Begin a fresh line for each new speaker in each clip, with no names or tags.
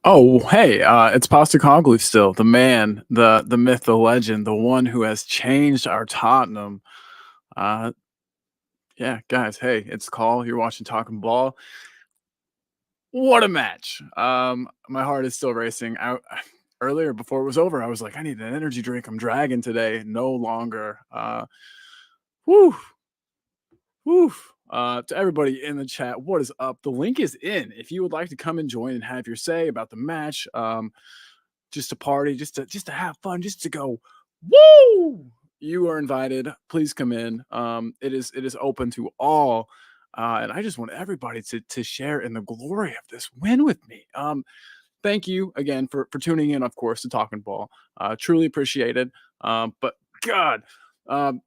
Oh, hey, it's Postecoglou still, the man, the myth, the legend, the one who has changed our Tottenham. Uh, yeah, guys, hey, it's Call. You're watching Talking Ball. What a match! My heart is still racing. Earlier before it was over, I was like, I need an energy drink. I'm dragging today. No longer. Whew, whew. To everybody in the chat, what is up? The link is in. If you would like to come and join and have your say about the match, just to party, just to have fun, just to go, woo! You are invited. Please come in. It is open to all, and I just want everybody to share in the glory of this win with me. Thank you again for tuning in, of course, to Talking Ball. Truly appreciate it. But God,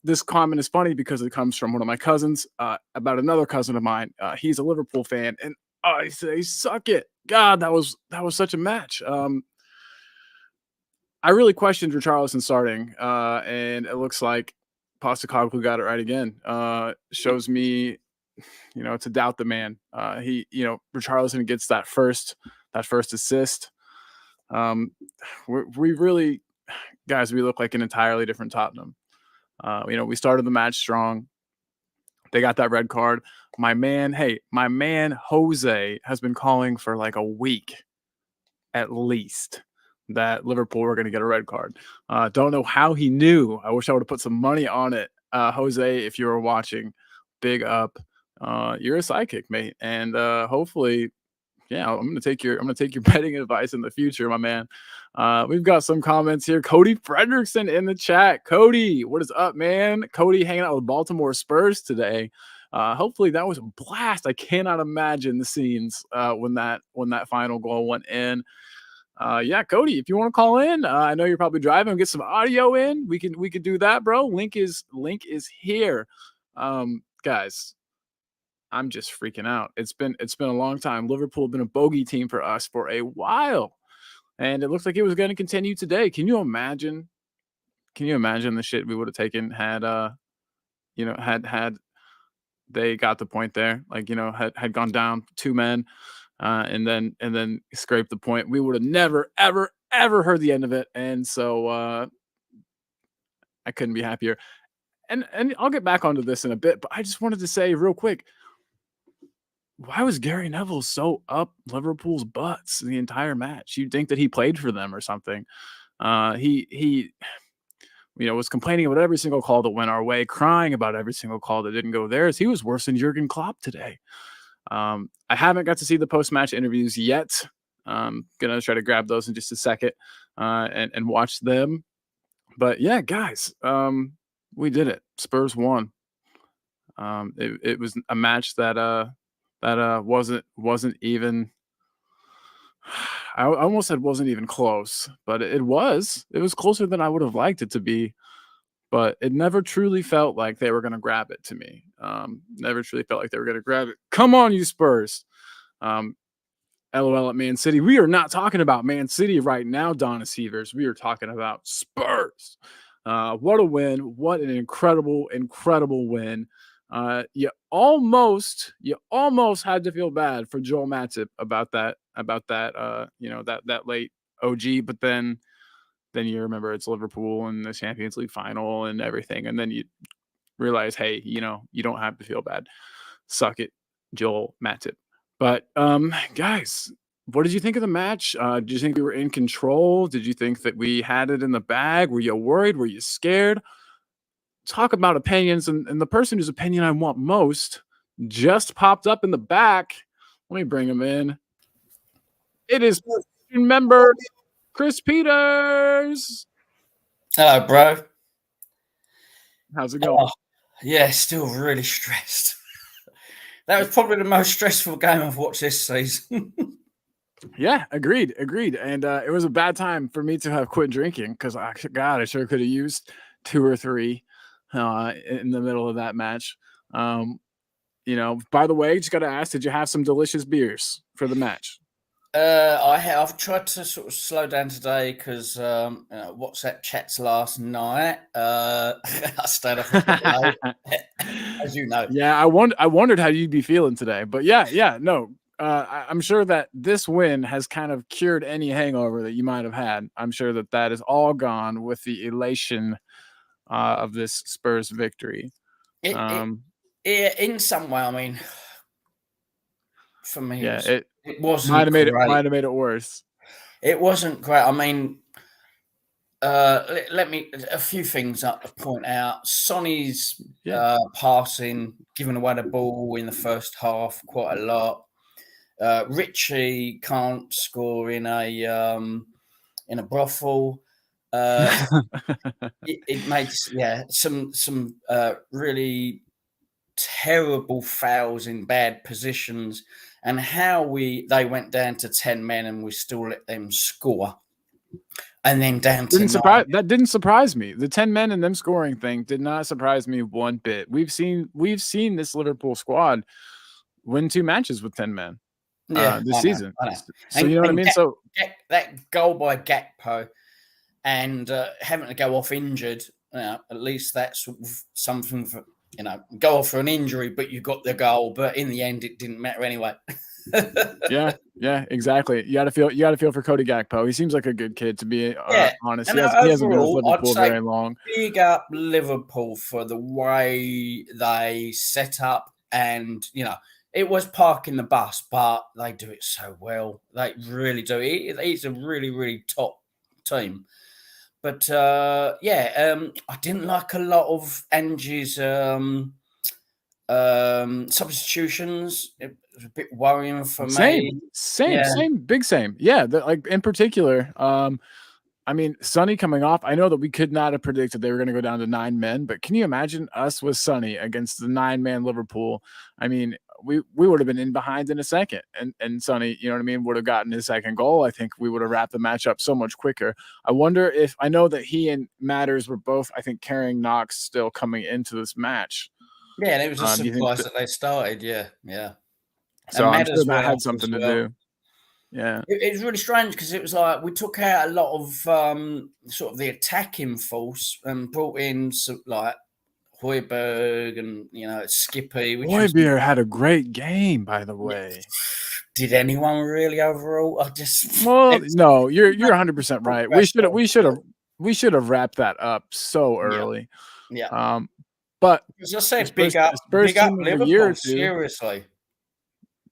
this comment is funny because it comes from one of my cousins about another cousin of mine. He's a Liverpool fan, and I say, suck it. God, that was such a match. I really questioned Richarlison starting, and it looks like Postecoglou got it right again. Shows me, to doubt the man. Richarlison gets that first assist. Um, we really, guys, we look like an entirely different Tottenham. We started the match strong. They got that red card. My man Jose has been calling for like a week at least that Liverpool were going to get a red card. Don't know how he knew. I wish I would have put some money on it. Jose, if you were watching, big up. You're a sidekick, mate, and hopefully, yeah, I'm gonna take your betting advice in the future, my man. We've got some comments here. Cody Frederickson in the chat. Cody, what is up, man? Cody hanging out with Baltimore Spurs today. Hopefully that was a blast. I cannot imagine the scenes when that final goal went in. Yeah, Cody, if you want to call in, I know you're probably driving. Get some audio in. We can do that, bro. Link is here. Guys, I'm just freaking out. It's been a long time. Liverpool have been a bogey team for us for a while, and it looks like it was going to continue today. Can you imagine? Can you imagine the shit we would have taken had had they got the point there? Like, had gone down two men, and then scraped the point. We would have never, ever, ever heard the end of it. And so I couldn't be happier. And I'll get back onto this in a bit, but I just wanted to say real quick, why was Gary Neville so up Liverpool's butts the entire match? You'd think that he played for them or something. He was complaining about every single call that went our way, crying about every single call that didn't go theirs. He was worse than Jurgen Klopp today. I haven't got to see the post-match interviews yet. Gonna try to grab those in just a second and watch them. But yeah, guys, we did it. Spurs won. It was a match that wasn't even. I almost said wasn't even close, but it was. It was closer than I would have liked it to be. But it never truly felt like they were going to grab it to me. Never truly felt like they were going to grab it. Come on, you Spurs. Um, LOL at Man City. We are not talking about Man City right now, Donna Seavers. We are talking about Spurs. What a win. What an incredible, incredible win. You almost had to feel bad for Joel Matip about that, that late OG, but then you remember it's Liverpool and the Champions League final and everything. And then you realize, hey, you don't have to feel bad. Suck it, Joel Matip. But guys, what did you think of the match? Did you think we were in control? Did you think that we had it in the bag? Were you worried? Were you scared? Talk about opinions. And the person whose opinion I want most just popped up in the back. Let me bring him in. It is member Chris Peters.
Hello, bro.
How's it going?
Oh, yeah, still really stressed. That was probably the most stressful game I've watched this season.
Yeah, agreed. And it was a bad time for me to have quit drinking because, God, I sure could have used 2 or 3 in the middle of that match. By the way, just got to ask, did you have some delicious beers for the match?
I've tried to sort of slow down today because WhatsApp chats last night. I stayed up a bit late, as you know.
Yeah, I wondered how you'd be feeling today, but yeah, no. I'm sure that this win has kind of cured any hangover that you might have had. I'm sure that is all gone with the elation of this Spurs victory.
It,
Um,
in some way, I mean, for me,
yeah,
it wasn't
might have made
great.
it worse.
It wasn't great. I mean, let me a few things up to point out. Sonny's
Yeah.
passing, giving away the ball in the first half quite a lot. Richie can't score in a brothel. It makes some really terrible fouls in bad positions, and how they went down to 10 men and we still let them score. And then down to 9.
That didn't surprise me. The 10 men and them scoring thing did not surprise me one bit. We've seen this Liverpool squad win 2 matches with 10 men this season.
I know.
So you know what I mean? So
that goal by Gakpo and having to go off injured, at least that's sort of something for, go off for an injury, but you got the goal. But in the end, it didn't matter anyway.
yeah, exactly. You got to feel for Cody Gakpo. He seems like a good kid, to be honest.
And
He hasn't been with
overall,
Liverpool
I'd say
very long.
big up Liverpool for the way they set up, and it was parking the bus, but they do it so well. They really do. It's a really, really top team. But I didn't like a lot of Angie's substitutions. It was a bit worrying for me.
Same. Yeah, like in particular, I mean, Sonny coming off. I know that we could not have predicted they were going to go down to 9 men, but can you imagine us with Sonny against the 9-man Liverpool? I mean, we would have been in behind in a second, and Sonny, you know what I mean, would have gotten his second goal. I think we would have wrapped the match up so much quicker. I wonder if I know that he and Matters were both, I think, carrying knocks still coming into this match.
Yeah, and it was a surprise that they started. Yeah.
So I'm sure that had something to do. Yeah,
it was really strange because it was like we took out a lot of sort of the attacking force and brought in like Højbjerg and Skippy.
Højbjerg had a great game, by the way.
Did anyone really overall?
No, you're 100% right. We should have wrapped that up so early.
Yeah.
But
as I said, big up Liverpool. Seriously.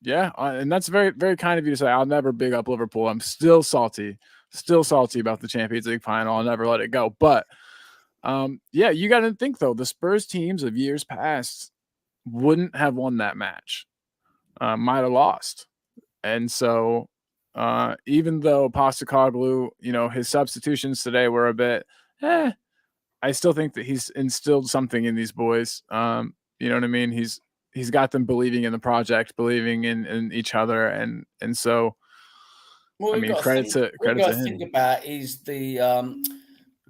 Yeah, and that's very, very kind of you to say. I'll never big up Liverpool. I'm still salty about the Champions League final. I'll never let it go. But you got to think though, the Spurs teams of years past wouldn't have won that match, might have lost, and so even though Postecoglou, his substitutions today were a bit, I still think that he's instilled something in these boys. You know what I mean? He's got them believing in the project, believing in each other, and so. I mean, credit to him.
Think about is the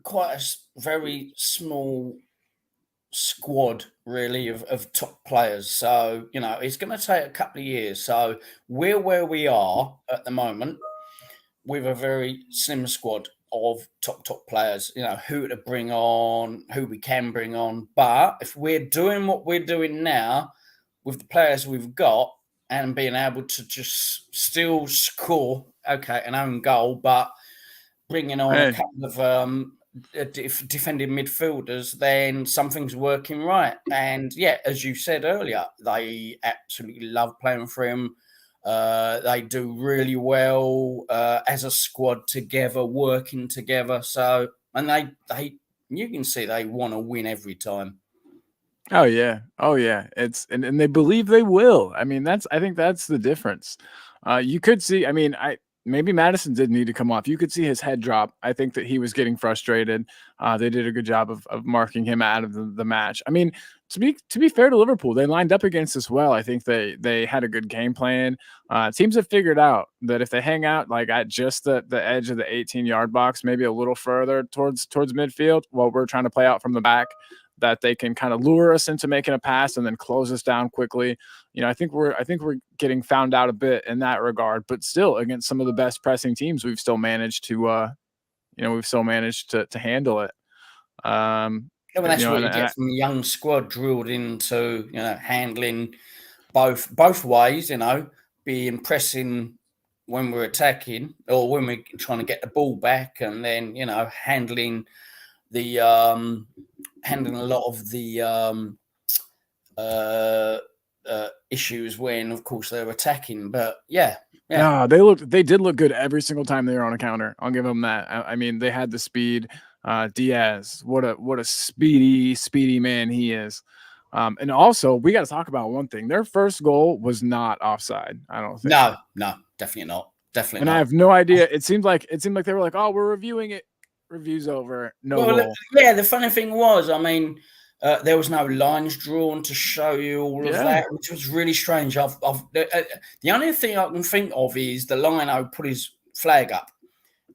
quite a very small squad really of top players. So it's going to take a couple of years. So we're where we are at the moment with a very slim squad of top players. Who to bring on, who we can bring on. But if we're doing what we're doing now with the players we've got and being able to just still score, an own goal, but bringing on a couple of defending midfielders, then something's working right. And as you said earlier, they absolutely love playing for him. They do really well as a squad together, working together. So, and they you can see they want to win every time.
Oh yeah. It's and they believe they will. I mean, I think that's the difference. You could see. I mean, maybe Madison did need to come off. You could see his head drop. I think that he was getting frustrated. They did a good job of marking him out of the match. I mean, to be fair to Liverpool, they lined up against us well. I think they had a good game plan. Teams have figured out that if they hang out like at just the edge of the 18-yard box, maybe a little further towards midfield, while we're trying to play out from the back, that they can kind of lure us into making a pass and then close us down quickly. I think we're getting found out a bit in that regard, but still against some of the best pressing teams, we've still managed to handle it.
Well, that's what you get from a young squad drilled into, handling both ways, being pressing when we're attacking or when we're trying to get the ball back, and then, handling a lot of the issues when, of course, they're attacking. But yeah.
No, they did look good every single time they were on a counter. I'll give them that. I mean, they had the speed. Diaz, what a speedy man he is. And also, we got to talk about one thing. Their first goal was not offside, I don't think.
No, definitely not. Definitely
and
not.
I have no idea. It seemed like they were like, "Oh, we're reviewing it. Review's over. No goal."
Yeah, the funny thing was, I mean, there was no lines drawn to show you all of that, which was really strange. The only thing I can think of is the lino put his flag up.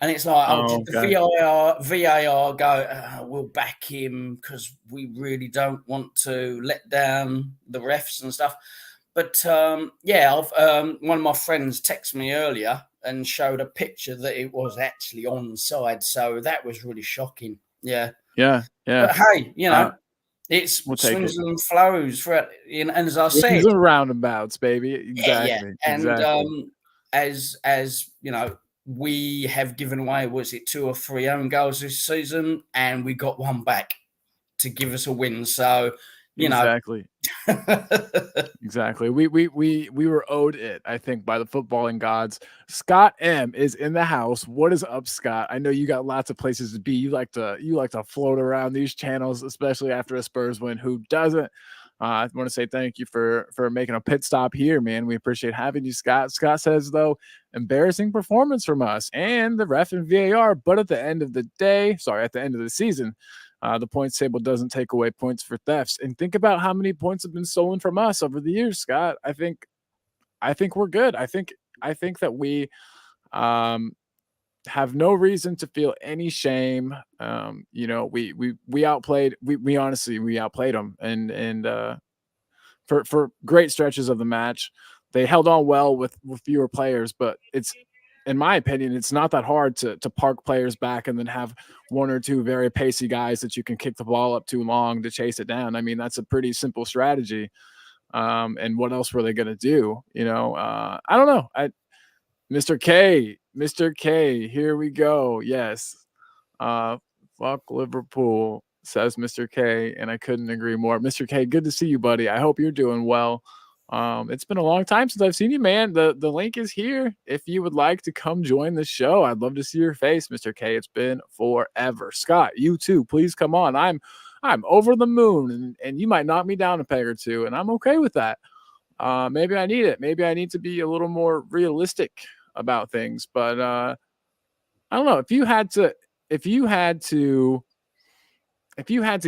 And it's like, did the VAR go, we'll back him because we really don't want to let down the refs and stuff. But, one of my friends texted me earlier and showed a picture that it was actually onside. So that was really shocking. Yeah.
Yeah.
But hey, it's swings and flows. And as I said.
Swings and roundabouts, baby. Exactly.
Yeah. And as we have given away, was it 2 or 3 own goals this season, and we got one back to give us a win. So,
exactly. Exactly. We were owed it, I think, by the footballing gods. Scott M is in the house. What is up, Scott? I know you got lots of places to be. You like to float around these channels, especially after a Spurs win. Who doesn't? I want to say thank you for making a pit stop here, man. We appreciate having you, Scott. Scott says, though, embarrassing performance from us and the ref and VAR. But at the end of the season, the points table doesn't take away points for thefts. And think about how many points have been stolen from us over the years, Scott. I think we're good. I think that we have no reason to feel any shame. We outplayed. We honestly outplayed them, and for great stretches of the match, they held on well with fewer players. But it's, in my opinion, it's not that hard to park players back and then have 1 or 2 very pacey guys that you can kick the ball up too long to chase it down. I mean, that's a pretty simple strategy. And what else were they going to do? I don't know. Mr. K, here we go. Yes. Fuck Liverpool, says Mr. K, and I couldn't agree more. Mr. K, good to see you, buddy. I hope you're doing well. It's been a long time since I've seen you, man. The link is here. If you would like to come join the show, I'd love to see your face, Mr. K. It's been forever. Scott, you too. Please come on. I'm over the moon, and you might knock me down a peg or two, and I'm okay with that. Maybe I need it. Maybe I need to be a little more realistic about things. But I don't know. If you had to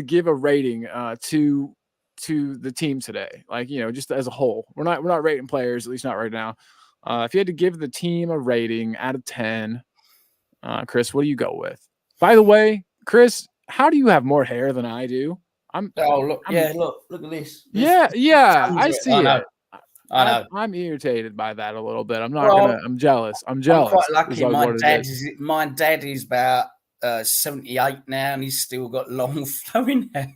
give a rating to the team today, like, just as a whole, we're not rating players, at least not right now. If you had to give the team a rating out of 10, Chris, what do you go with? By the way, Chris, how do you have more hair than I do?
Look at this.
Yeah, I see it.
I know.
I'm irritated by that a little bit. I'm jealous. I'm quite
lucky. My dad is about 78 now, and he's still got long flowing hair.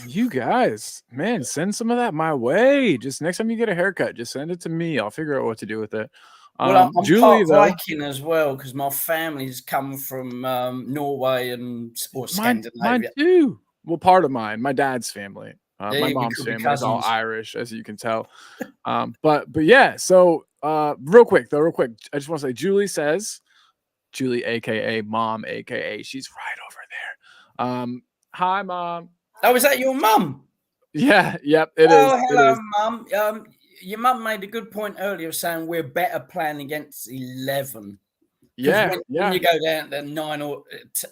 You guys, man, send some of that my way. Just next time you get a haircut, just send it to me. I'll figure out what to do with it.
Well, I'm Julie, part Viking as well, because my family's come from Norway or Scandinavia.
Mine too. Well, part of mine, my dad's family. My mom's family is all Irish, as you can tell. But yeah, so real quick, I just want to say, Julie, aka Mom, aka she's right over there. Hi, Mom.
Oh, is that your mum?
Yeah, yep, it is.
Hello, Mum. your mum made a good point earlier saying we're better playing against 11 because
Yeah,
when
yeah.
you go down to 9 or 10,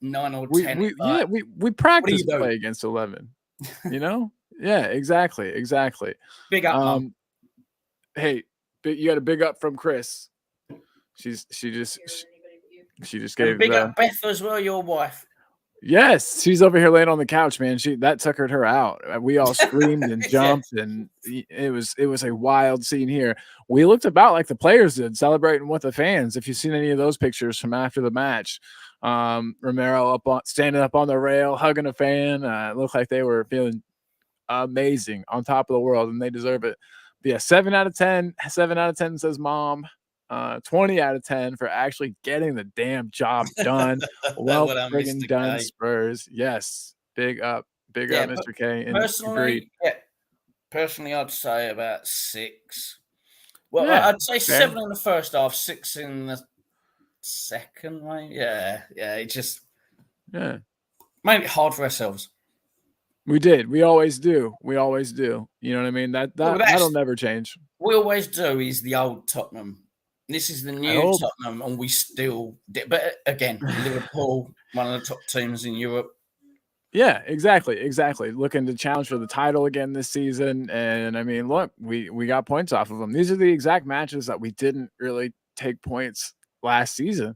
it's like,
We
what do
practice
you do?
play against 11, you know? Yeah, exactly, exactly.
Big up, mum.
Um, hey, you got a big up from Chris. She just
And
gave
big
the
up Beth as well, your wife.
yes, she's over here laying on the couch, man. That tuckered her out. We all screamed and
Yes.
jumped, and it was a wild scene here. We looked about like the players did, celebrating with the fans. If you've seen any of those pictures from after the match, Romero standing up on the rail, hugging a fan. It looked like they were feeling amazing, on top of the world, and they deserve it. But yeah, 7 out of 10. 7 out of 10 says mom. 20 out of 10 for actually getting the damn job done. Well
Well done,
friggin'
Mr.
done,
K.
Spurs. Yes. Big up,
Yeah, but
Mr. K. And agreed.
personally, I'd say about 6. Well,
Yeah,
I'd say
fair.
7 in the first half, 6 in the second, right? Yeah, it just
Yeah.
made it hard for ourselves.
We did. We always do. We always do. You know what I mean?
Well,
That'll never change.
we always do is the old Tottenham. This is the
I
new
hope.
Tottenham, and we still did. But again, Liverpool, one of the top teams in Europe.
Yeah, exactly. Looking to challenge for the title again this season, and I mean, look, we got points off of them. These are the exact matches that we didn't really take points last season.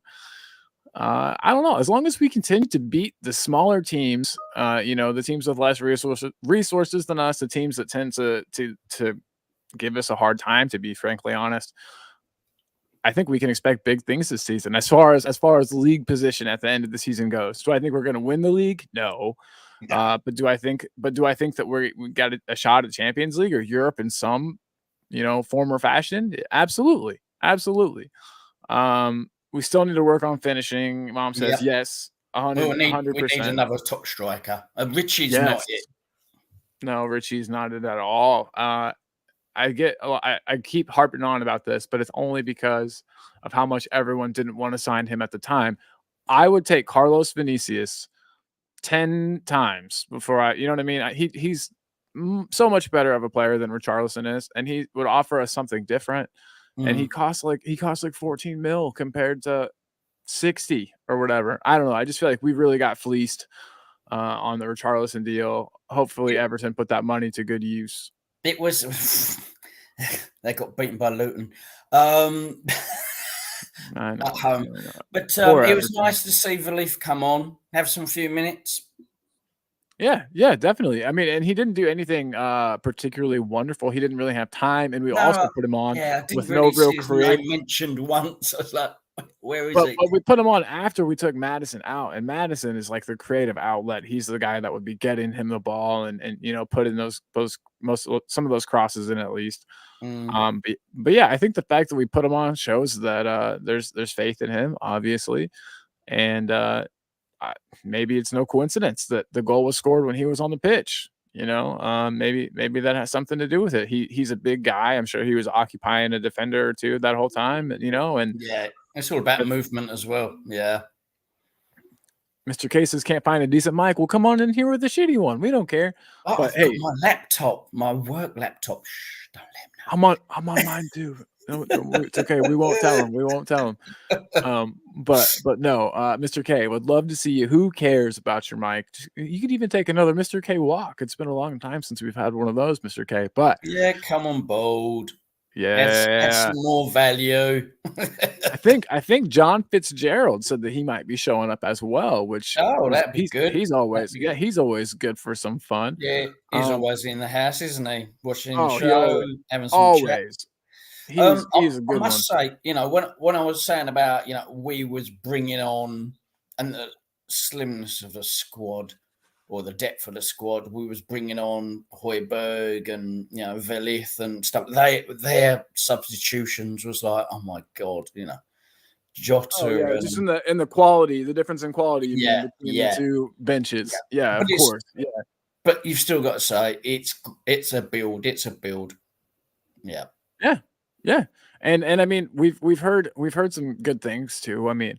I don't know. As long as we continue to beat the smaller teams, the teams with less resources than us, the teams that tend to give us a hard time, to be frankly honest, I think we can expect big things this season. As far as league position at the end of the season goes, do I think we're going to win the league? No.
Yeah,
But do I think that we got a shot at Champions League or Europe in some, form or fashion? Absolutely, absolutely. We still need to work on finishing. Mom says
yep.
yes,
We
100,
need
100%.
another top striker. Richie's not
Yes.
it.
No, Richie's not it at all. I keep harping on about this, but it's only because of how much everyone didn't want to sign him at the time. I would take Carlos Vinicius 10 times before you know what I mean? He's so much better of a player than Richarlison is, and he would offer us something different. And he
Mm.
costs like 14 mil compared to 60 or whatever. I don't know. I just feel like we really got fleeced on the Richarlison deal. Hopefully,
It,
Everton put that money to good use.
it was. They got beaten by Luton. Um,
I know.
at home.
I know.
But
Poor
it was
Everton.
nice to see Valif come on, have some few minutes.
Yeah, definitely. I mean, and he didn't do anything particularly wonderful. He didn't really have time, and we also
No,
put him on
yeah, I didn't
with no
really
real
see his name
creative.
mentioned once. I was like, where is
But
he?
but we put him on after we took Madison out, and Madison is like the creative outlet. He's the guy that would be getting him the ball and putting some of those crosses in at least.
Mm,
But yeah, I think the fact that we put him on shows that there's faith in him, obviously, and maybe it's no coincidence that the goal was scored when he was on the pitch. Maybe that has something to do with it. He's a big guy. I'm sure he was occupying a defender or two that whole time. And
yeah, it's all about
if
movement as well. Yeah.
Mr. Cases can't find a decent mic, well, come on in here with a shitty one. We don't care.
Oh,
But
I've got
hey,
my laptop, my work laptop. Shh, don't let
I'm on mine too. No, it's okay. We won't tell him. We won't tell him.
him know.
But no, Mr. K, would love to see you. Who cares about your mic? You could even take another Mr. K walk. It's been a long time since we've had one of those, Mr. K. But
Yeah, come on, bold. Add some
yeah,
more value.
I think John Fitzgerald said that he might be showing up as well, which
Oh,
is
that'd be good. That'd be good.
he's always good for some fun.
Yeah, he's
Um,
always in the house, isn't he? Watching the
oh, he
show, having some chat.
always he's a
I
good one.
must say, when I was saying about, we was bringing on and the slimness of the squad or the depth of the squad, we was bringing on Højbjerg and Velith and stuff. Their substitutions was like, oh my god,
Oh
Jota
yeah, just
and
in the quality, the difference in quality you mean
yeah,
between the
yeah,
two
yeah.
benches. Yeah,
But
of course. Yeah.
you've still got to say it's a build. It's a build. Yeah.
Yeah. Yeah. And I mean, we've heard some good things too. I mean,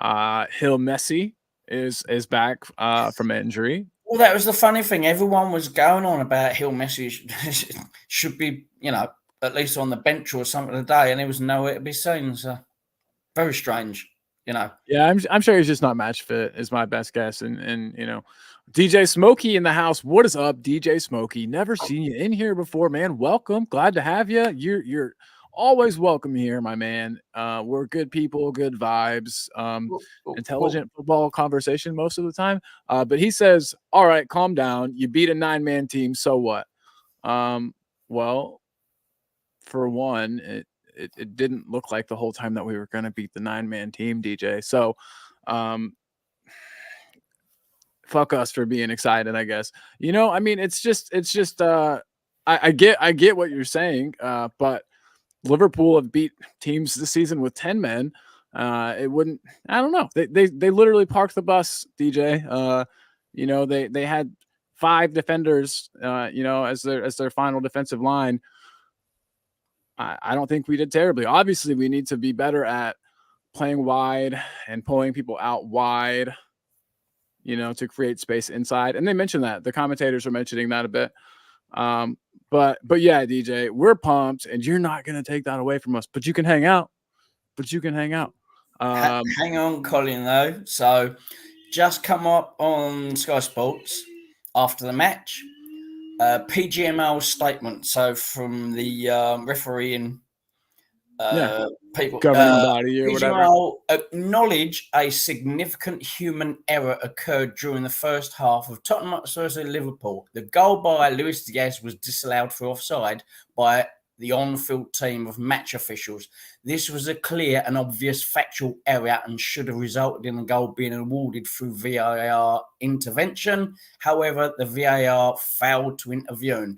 Hill Messi is back from injury.
Well, that was the funny thing. Everyone was going on about Hill Messi should be, at least on the bench or something today, and he was nowhere to be seen. So very strange,
Yeah, I'm sure he's just not match fit is my best guess. And DJ Smokey in the house. What is up, DJ Smokey? Never seen you in here before, man. Welcome. Glad to have you. You're always welcome here, my man. We're good people, good vibes, intelligent football conversation most of the time. But he says, all right, calm down. You beat a 9-man team, so what? Well, for one, it didn't look like the whole time that we were going to beat the 9-man team, DJ. So, fuck us for being excited, I guess. I mean, it's just I get what you're saying, but Liverpool have beat teams this season with 10 men. It wouldn't, I don't know. They literally parked the bus, DJ. They had 5 defenders, as their final defensive line. I don't think we did terribly. Obviously, we need to be better at playing wide and pulling people out wide, to create space inside. And they mentioned that. The commentators are mentioning that a bit. But yeah, DJ, we're pumped, and you're not going to take that away from us. But you can hang out.
Hang on, Colin, though. So just come up on Sky Sports after the match. PGML statement. So from the refereeing people,
governing body or
PGML acknowledge a significant human error occurred during the first half of Tottenham versus Liverpool. The goal by Luis Diaz was disallowed for offside by the on-field team of match officials. This was a clear and obvious factual error and should have resulted in the goal being awarded through VAR intervention. However, the VAR failed to intervene.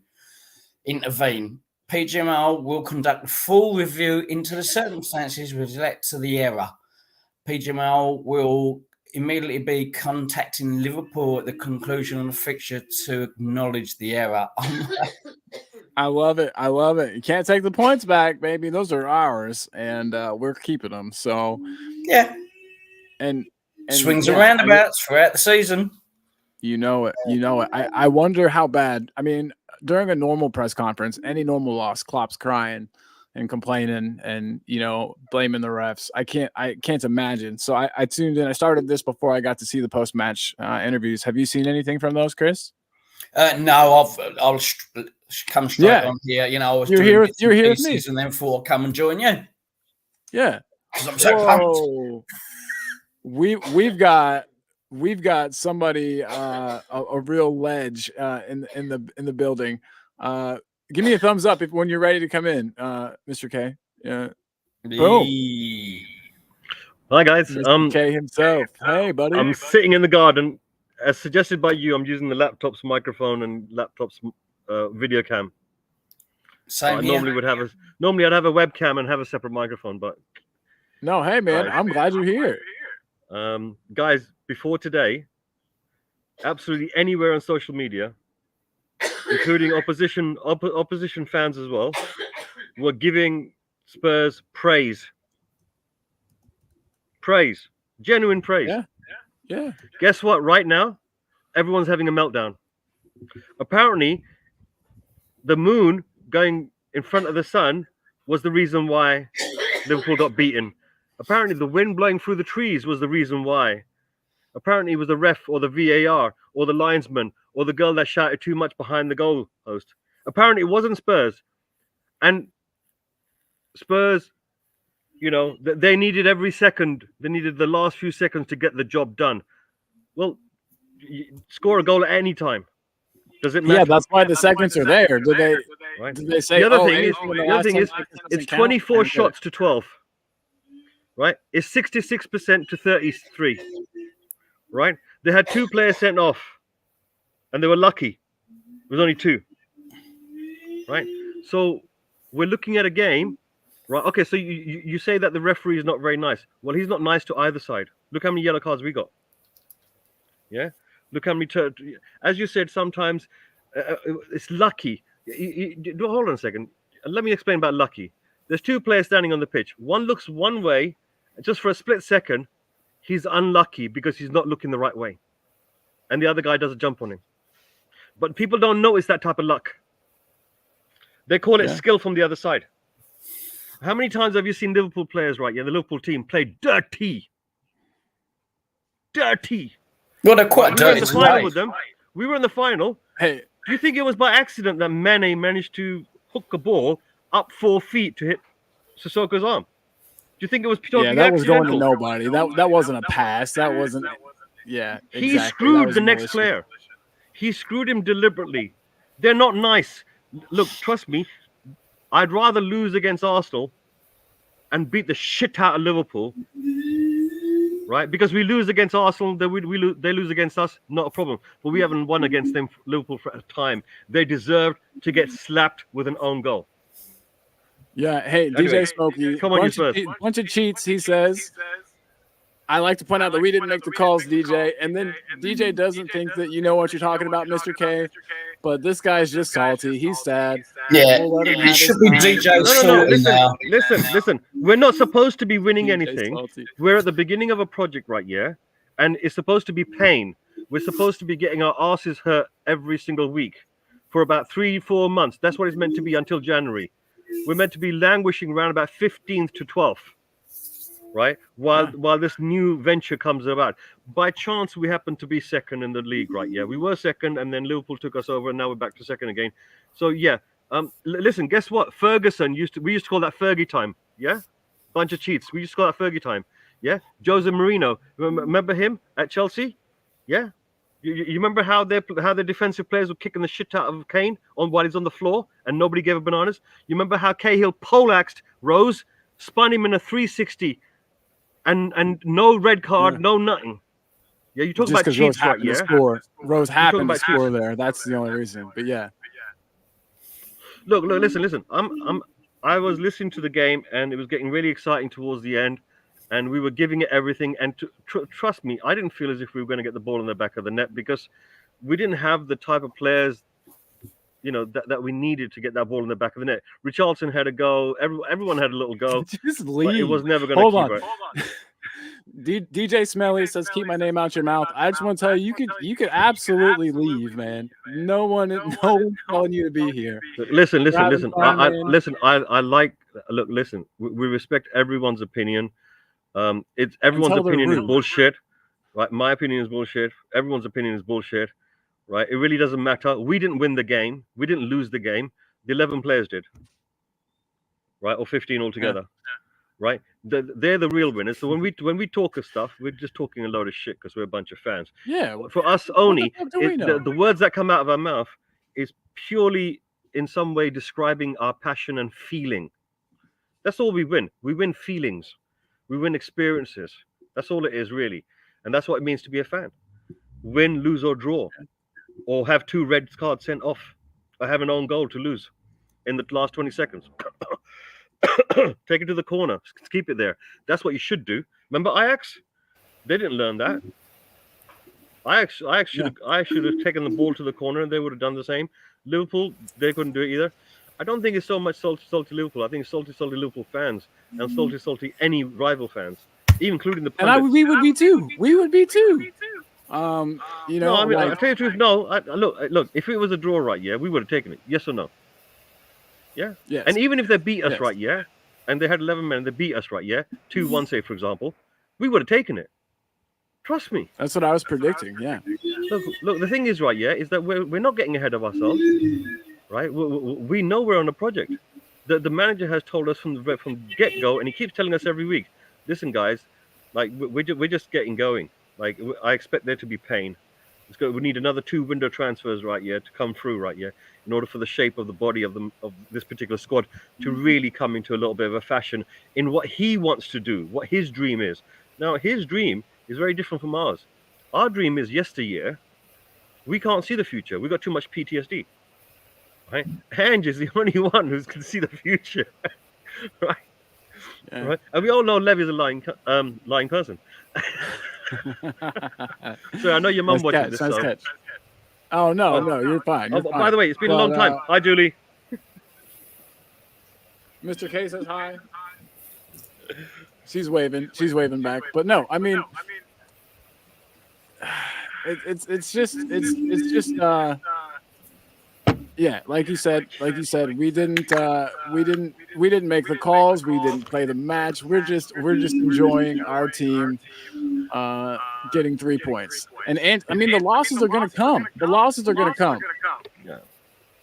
PGML will conduct a full review into the circumstances which led to the error. PGML will immediately be contacting Liverpool at the conclusion of the fixture to acknowledge the error.
I love it. You can't take the points back, baby. Those are ours, and we're keeping them. So
yeah,
and
swings and roundabouts throughout the season.
You know it. I wonder how bad. I mean, during a normal press conference, any normal loss, Klopp's crying and complaining and blaming the refs. I can't imagine. So I tuned in. I started this before I got to see the post match interviews. Have you seen anything from those, Chris?
No, I'll come straight on here. I was
you're here with me,
and then thought I'll come and join you.
Yeah,
because I'm so pumped.
We've got somebody a real ledge in the building. Give me a thumbs up when you're ready to come in, Mr. K. Boom.
Hi guys.
Mr. K himself. Hey, buddy.
I'm sitting in the garden. As suggested by you, I'm using the laptop's microphone and laptop's video cam.
Same here.
Normally I'd have a webcam and have a separate microphone, but
no. Hey man, I'm glad you're here.
Guys, before today, absolutely anywhere on social media, including opposition fans as well, were giving Spurs praise, genuine praise.
Yeah.
Guess what? Right now, everyone's having a meltdown. Apparently, the moon going in front of the sun was the reason why Liverpool got beaten. Apparently, the wind blowing through the trees was the reason why. Apparently, it was the ref or the VAR or the linesman or the girl that shouted too much behind the goal post. Apparently, it wasn't Spurs. And Spurs, they needed every second. They needed the last few seconds to get the job done. Well, score a goal at any time. Does it matter?
Yeah, that's why the seconds are there. Did they say
the other thing is it's 24 shots to 12. Right? It's 66% to 33. Right? They had 2 players sent off. And they were lucky. It was only 2. Right? So we're looking at a game. Right. Okay. So you say that the referee is not very nice. Well, he's not nice to either side. Look how many yellow cards we got. Yeah. Look how many. As you said, sometimes it's lucky. Hold on a second. Let me explain about lucky. There's 2 players standing on the pitch. One looks one way, just for a split second. He's unlucky because he's not looking the right way, and the other guy does a jump on him. But people don't notice that type of luck. They call it skill from the other side. How many times have you seen Liverpool players, right? Yeah, the Liverpool team play dirty. Dirty.
Well, they're quite dirty.
We were in the final with them. We were in the final.
Hey,
do you think it was by accident that Mane managed to hook a ball up 4 feet to hit Sissoko's arm? Do you think it was totally
that was
accidental?
going to nobody. That wasn't a pass. That wasn't. Yeah, exactly.
He screwed the next player. He screwed him deliberately. They're not nice. Look, trust me. I'd rather lose against Arsenal and beat the shit out of Liverpool, right? Because we lose against Arsenal, they lose against us, not a problem. But we haven't won against them, Liverpool, for a time. They deserved to get slapped with an own goal.
Yeah, hey,
Anyway,
DJ Smokey,
come on, you Spurs.
bunch of cheats, he says. I like to point out that we didn't make the calls, DJ, and then DJ doesn't think that you know what you're talking about, Mr. K, but this guy's just salty. He's sad.
Yeah, it should be DJ salty now.
Listen. We're not supposed to be winning anything. We're at the beginning of a project right here, and it's supposed to be pain. We're supposed to be getting our asses hurt every single week for about 3-4 months. That's what it's meant to be until January. We're meant to be languishing around about 15th to 12th. Right, while this new venture comes about. By chance, we happen to be second in the league, right? Yeah, we were second, and then Liverpool took us over, and now we're back to second again. So yeah, listen, guess what? Ferguson we used to call that Fergie time. Yeah, bunch of cheats. We used to call that Fergie time. Yeah, Jose Mourinho. Remember him at Chelsea? Yeah, you remember how their defensive players were kicking the shit out of Kane while he's on the floor, and nobody gave a bananas. You remember how Cahill poleaxed Rose, spun him in a 360. And no red card, no nothing. Yeah, you talk about cheats, right? Yeah,
Rose happened to score there. That's the only reason. But yeah,
look, listen. I was listening to the game, and it was getting really exciting towards the end, and we were giving it everything. And trust me, I didn't feel as if we were going to get the ball in the back of the net because we didn't have the type of players, that we needed to get that ball in the back of the net. Richarlison had a go. Everyone had a little go.
Just leave.
It was never going to keep it.
Hold on. DJ Smelly says, "Keep my name out your mouth." I just want to tell you, you could absolutely leave, man. No one telling you to be here.
Listen. I like. Look, listen. We respect everyone's opinion. It's everyone's opinion is bullshit. Right? My opinion is bullshit. Everyone's opinion is bullshit. Right? It really doesn't matter. We didn't win the game. We didn't lose the game. The 11 players did. Right? Or 15 altogether. Yeah. Right? They're the real winners. So when we talk of stuff, we're just talking a load of shit because we're a bunch of fans.
Yeah.
For us only, the words that come out of our mouth is purely in some way describing our passion and feeling. That's all we win. We win feelings. We win experiences. That's all it is, really. And that's what it means to be a fan. Win, lose, or draw. Or have 2 red cards sent off. Or have an own goal to lose in the last 20 seconds. Take it to the corner. Keep it there. That's what you should do. Remember Ajax? They didn't learn that. Ajax should have taken the ball to the corner and they would have done the same. Liverpool, they couldn't do it either. I don't think it's so much salty Liverpool. I think it's salty Liverpool fans and salty any rival fans, even including the pundits.
And we would be too. We would be too.
No, I mean, I'll tell you the truth. No, look. If it was a draw, right, yeah, we would have taken it. Yes or no? Yeah.
Yes.
And even if they beat us, right, yeah, and they had 11 men, and they beat us, right, yeah, 2-1, say for example, we would have taken it. Trust me.
That's what I was predicting. Yeah.
Look. The thing is, right, yeah, is that we're not getting ahead of ourselves, right? We know we're on a project. The manager has told us from get go, and he keeps telling us every week, listen, guys, like we're just getting going. Like I expect there to be pain. We need another 2 window transfers, right, yeah, to come through, right, yeah, in order for the shape of the body of this particular squad to really come into a little bit of a fashion in what he wants to do, what his dream is. Now, his dream is very different from ours. Our dream is yesteryear. We can't see the future. We've got too much PTSD. Right? Ange is the only one who can see the future. Right? Yeah. Right? And we all know Levy's a lying person. So I know your mum watches this.
Nice catch. Oh no, you're fine. You're fine.
By the way, it's been a long time. Hi, Julie.
Mr. K says hi. She's waving. She's waving back. But no, I mean, it's just yeah, like you said, we didn't make the calls, we didn't play the match. We're just enjoying our team getting 3 points. And I mean, the losses are going to come.
Yeah.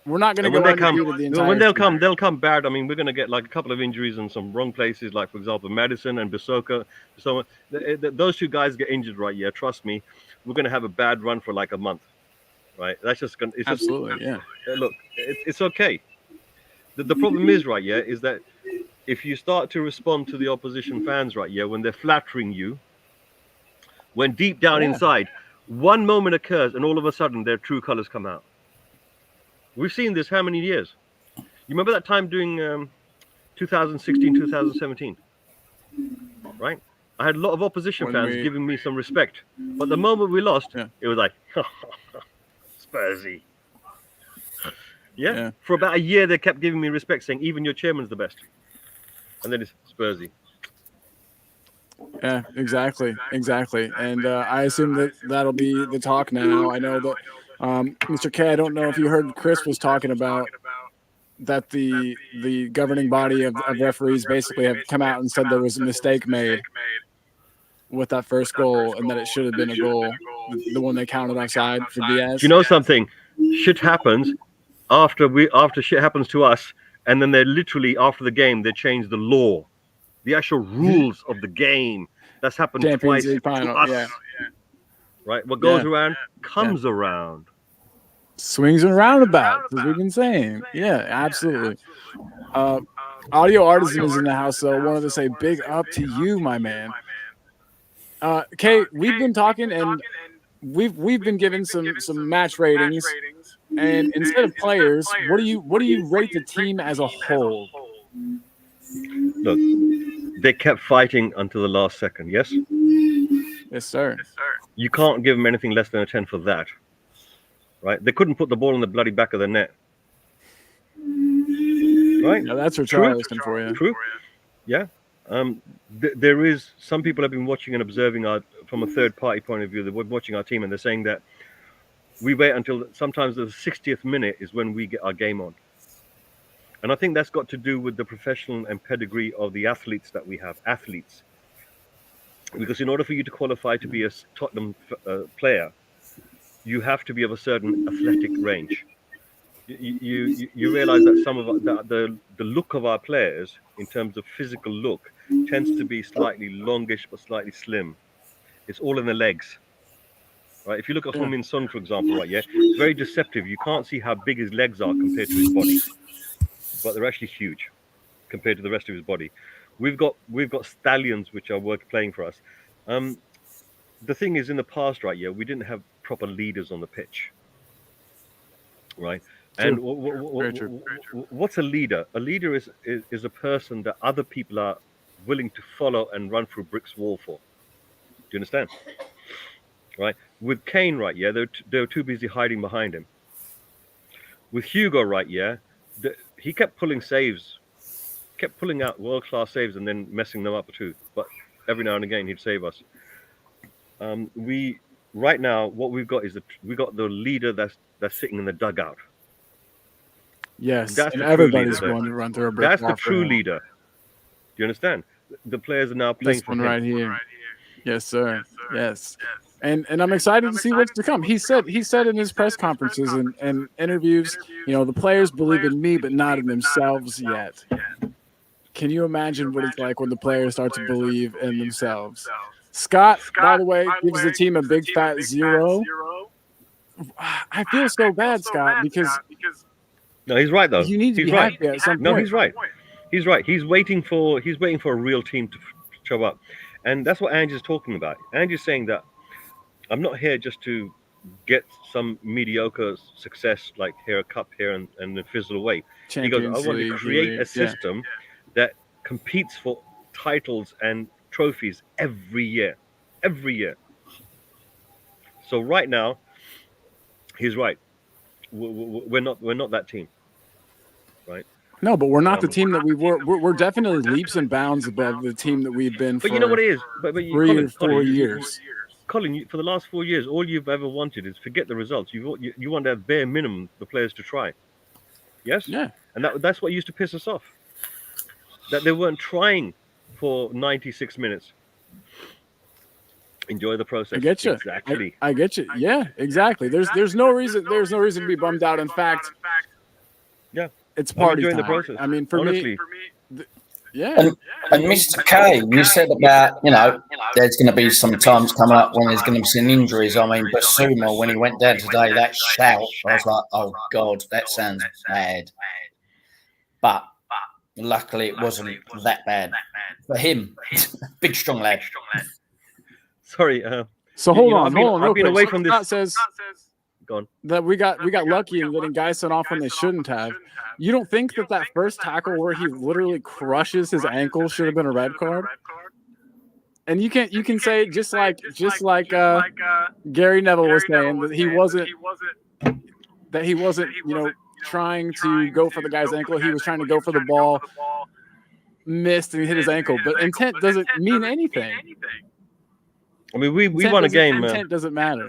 We're not going to
when
go
they come,
undefeated the entire
when they'll
season.
come, they'll come bad. I mean, we're going to get like a couple of injuries in some wrong places, like for example, Madison and Bissaka. So those two guys get injured, right? Yeah, trust me, we're going to have a bad run for like a month, right? That's just going.
Absolutely, yeah.
Look, it's okay. The problem is, right? Yeah, is that if you start to respond to the opposition fans, right? Yeah, when they're flattering you, when deep down inside, one moment occurs and all of a sudden their true colors come out. We've seen this how many years? You remember that time during 2016, 2017, right? I had a lot of opposition fans giving me some respect. But the moment we lost, it was like, Spursy. Yeah. For about a year, they kept giving me respect, saying, even your chairman's the best. And then it's Spursy.
Yeah, exactly. And I assume that that'll be the talk now. I know that Mr. K, I don't know if you heard Chris was talking about that the governing body of referees basically have come out and said there was a mistake made with that first goal and that it should have been a goal, the one they counted offside for Diaz.
Do you know something? Shit happens after shit happens to us, and then they literally, after the game, they change the law. The actual rules of the game. That's happened twice to us. Right? What goes around comes around.
Swings and roundabouts, as we've been saying. Yeah, absolutely. Audio Artisan is in the house, so I wanted to say big up to you, my man. Kay, we've been talking and we've been given some match ratings. And instead of players, what do you rate the team as a whole?
Look, they kept fighting until the last second, yes?
Yes, sir.
You can't give them anything less than a 10 for that. Right? They couldn't put the ball in the bloody back of the net. Right?
Yeah, that's Richarlison for you.
True. Yeah. There is some people have been watching and observing from a third party point of view. They're watching our team and they're saying that we wait until sometimes the 60th minute is when we get our game on. And I think that's got to do with the professional and pedigree of the athletes that we have. Athletes. Because in order for you to qualify to be a Tottenham player, you have to be of a certain athletic range. You realize that some of the look of our players, in terms of physical look, tends to be slightly longish but slightly slim. It's all in the legs. Right? If you look at Heung-min Son, for example, right, yeah, it's very deceptive. You can't see how big his legs are compared to his body. But they're actually huge compared to the rest of his body. We've got stallions which are playing for us. The thing is, in the past, right, yeah, we didn't have proper leaders on the pitch, right? And what's a leader? A leader is a person that other people are willing to follow and run through bricks wall for. Do you understand? Right? With Kane, right, yeah, they were too busy hiding behind him. With Hugo, right, yeah, he kept pulling saves, kept pulling out world-class saves and then messing them up too. But every now and again, he'd save us. Right now, what we've got is we got the leader that's sitting in the dugout.
Yes, and everybody's going to run through a brick wall.
That's the true leader. Do you understand? The players are now playing
this one right here. Yes, sir. Yes. And I'm excited to see what's to come. He said in his press conferences and interviews, you know, the players believe in me, but not in themselves yet. Can you imagine what it's like when the players start to believe in themselves? Scott, by the way, gives the team a big fat 0. I feel so bad, Scott, because
no, he's right though.
You need to be happy at some point.
No, he's right. He's right. He's waiting for a real team to show up, and that's what Angie's talking about. Angie's saying that I'm not here just to get some mediocre success, like here a cup here and then fizzle away. He goes, I want to create a system that competes for titles and trophies every year. So right now, he's right. We're not that team, right?
No, but we're not the team that we were. We're definitely leaps and bounds above the team that we've been for.
But you know what it is? But
3 or 4 years.
Colin, for the last 4 years, all you've ever wanted is forget the results. You want that bare minimum the players to try. Yes?
Yeah.
And that's what used to piss us off. That they weren't trying for 96 minutes. Enjoy the process.
I get you.
Exactly.
I get you. Yeah, exactly. There's no reason to be bummed out. In fact,
yeah,
it's party
time.
The
process.
I mean, for
Honestly.
me, yeah.
And Mr. K, you said about, there's going to be some times coming up when there's going to be some injuries. I mean, Basuma, when he went down today, that shout, I was like, oh, God, that sounds bad. But luckily, it wasn't that bad. For him, big, strong lad.
Sorry.
So hold on.
I've been away from this.
Scott says that we got lucky in letting guys sent off when they shouldn't have. You don't think that first tackle where he literally crushes his ankle should have been a red card? And you can say just like Gary Neville was saying that he wasn't trying to go for the guy's ankle. He was trying to go for the ball, missed and hit his ankle. But intent doesn't mean anything.
I mean, we won a game.
Intent doesn't matter.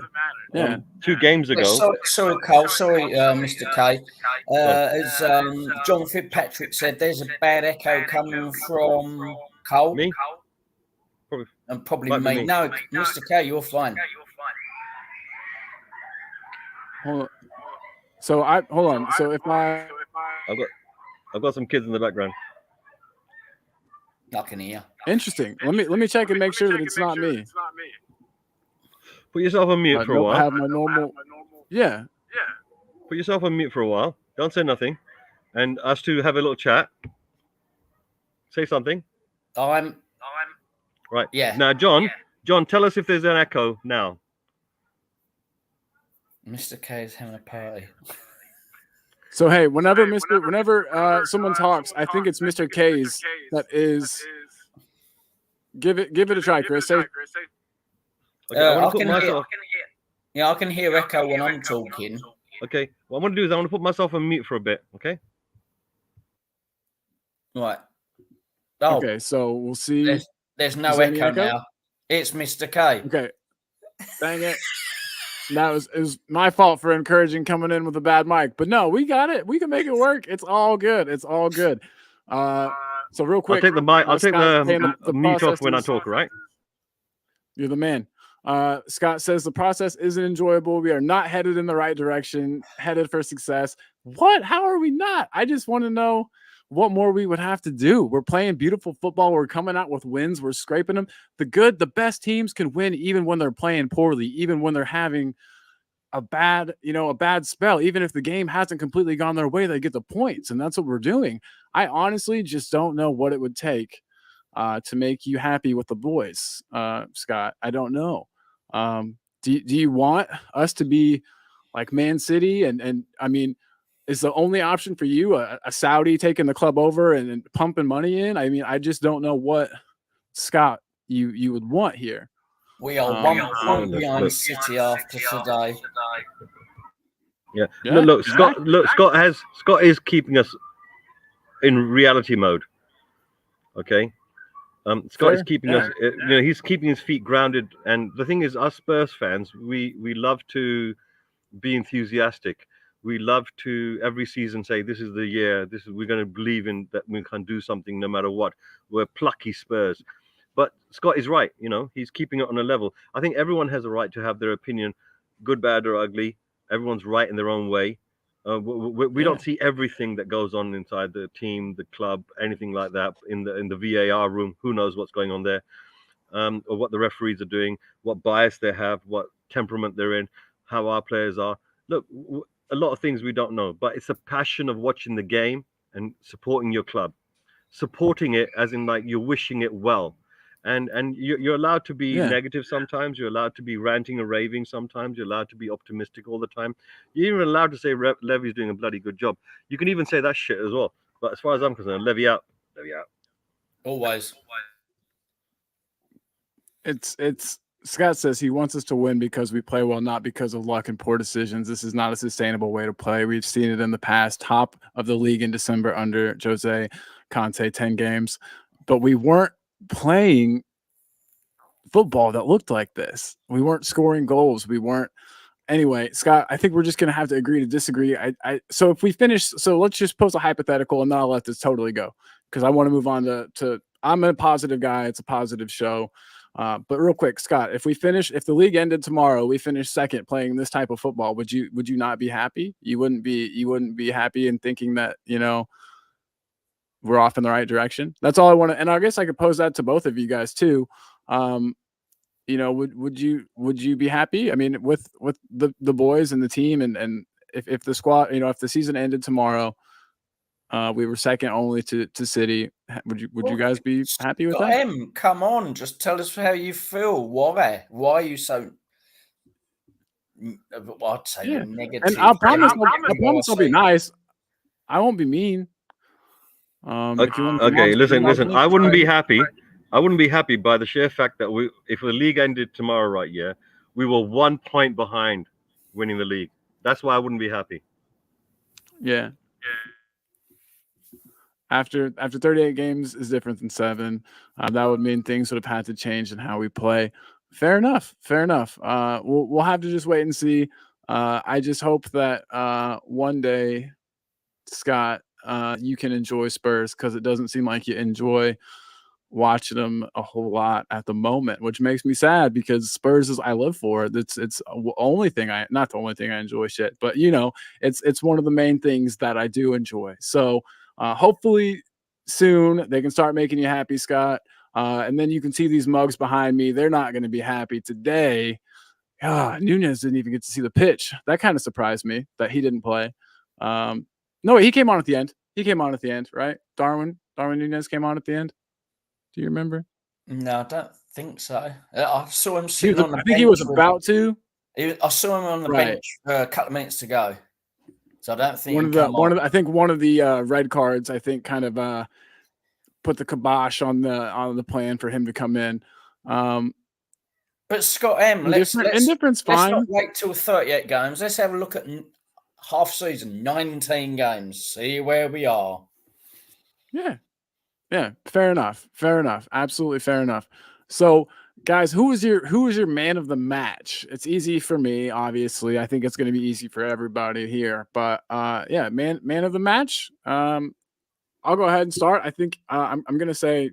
Yeah,
2 games ago.
Sorry, Cole. Sorry, Mr. K. As John Fitzpatrick said, there's a bad echo coming from Cole.
Me?
Probably me. No, Mr. K, you're fine.
Hold on. So hold on. So if I've
got some kids in the background.
I can hear.
Interesting. Let me check and make sure that it's not me.
Put yourself on mute for a while.
I have my normal. Yeah.
Put yourself on mute for a while. Don't say nothing, and us two have a little chat. Say something.
I'm
right.
Yeah.
Now, John, tell us if there's an echo now.
Mr. K is having a party.
So hey, whenever someone talks, I think it's Mr. K's that is. Give it a try, Chris. Say.
Okay, I can hear echo when I'm talking.
Okay, what I want to do is I want to put myself on mute for a bit. Okay.
Right. Oh.
Okay, so we'll see.
There's no echo now. It's Mr. K.
Okay. Dang it. It was my fault for encouraging coming in with a bad mic, but no, we got it. We can make it work. It's all good. So real quick,
I'll take the mic. I'll take the mute off when I talk. Right?
You're the man. Scott says the process isn't enjoyable. We are not headed in the right direction. Headed for success. What? How are we not? I just want to know what more we would have to do. We're playing beautiful football. We're coming out with wins. We're scraping them. The best teams can win even when they're playing poorly, even when they're having a bad spell. Even if the game hasn't completely gone their way, they get the points. And that's what we're doing. I honestly just don't know what it would take to make you happy with the boys, Scott. I don't know. Do you want us to be like Man City? And I mean, is the only option for you a Saudi taking the club over and pumping money in? I mean, I just don't know what, Scott, you would want here.
We are 1 point behind City after today.
Yeah. Look, Scott is keeping us in reality mode. Okay. Scott is keeping us. He's keeping his feet grounded. And the thing is, us Spurs fans, we love to be enthusiastic. We love to every season say, this is the year. We're going to believe in that we can do something no matter what. We're plucky Spurs. But Scott is right. He's keeping it on a level. I think everyone has a right to have their opinion, good, bad, or ugly. Everyone's right in their own way. We don't see everything that goes on inside the team, the club, anything like that in the VAR room. Who knows what's going on there, or what the referees are doing, what bias they have, what temperament they're in, how our players are. Look, a lot of things we don't know, but it's a passion of watching the game and supporting your club, supporting it as in like you're wishing it well. And you're allowed to be negative sometimes. You're allowed to be ranting and raving sometimes. You're allowed to be optimistic all the time. You're even allowed to say Levy's doing a bloody good job. You can even say that shit as well. But as far as I'm concerned, Levy out.
Always.
It's Scott says he wants us to win because we play well, not because of luck and poor decisions. This is not a sustainable way to play. We've seen it in the past. Top of the league in December under Jose Conte, 10 games. But we weren't playing football that looked like this. We weren't scoring goals. We weren't. Anyway, Scott, I think we're just gonna have to agree to disagree. So if we finish, so let's just pose a hypothetical, and then I'll let this totally go because I want to move on to. I'm a positive guy. It's a positive show. But real quick, Scott, if the league ended tomorrow, we finish second playing this type of football, would you not be happy? You wouldn't be happy and thinking that, we're off in the right direction. That's all I want to, and I guess I could pose that to both of you guys too. Would you be happy? I mean, with the boys and the team, and if the squad, if the season ended tomorrow, we were second only to City. Would you guys be happy with that?
Come on, just tell us how you feel. Why are you so? I'd say negative.
And I promise I'll be nice. I won't be mean.
Okay, listen. I wouldn't be happy. I wouldn't be happy by the sheer fact that if the league ended tomorrow, right? Yeah, we were 1 point behind winning the league. That's why I wouldn't be happy.
Yeah. After 38 games is different than 7. That would mean things would have had to change in how we play. Fair enough. We'll have to just wait and see. I just hope that one day, Scott, you can enjoy Spurs, because it doesn't seem like you enjoy watching them a whole lot at the moment, which makes me sad, because Spurs is I live for. It's the only thing not the only thing I enjoy, but it's one of the main things that I do enjoy. So hopefully soon they can start making you happy, Scott. And then you can see these mugs behind me. They're not going to be happy today. Nunez didn't even get to see the pitch. That kind of surprised me that he didn't play. No, he came on at the end. Right? Darwin Nunez came on at the end. Do you remember?
No, I don't think so. I saw him sitting on the bench.
I think he was about to.
I saw him on the bench a couple of minutes to go. So I don't think
I think one of the red cards, I think, kind of put the kibosh on the plan for him to come in.
But Scott M, let's not wait till 38 games. Let's have a look at half season, 19 games. See where we are.
Yeah, fair enough. Absolutely fair enough. So, guys, who was your man of the match? It's easy for me, obviously. I think it's going to be easy for everybody here. But man of the match. I'll go ahead and start. I think I'm going to say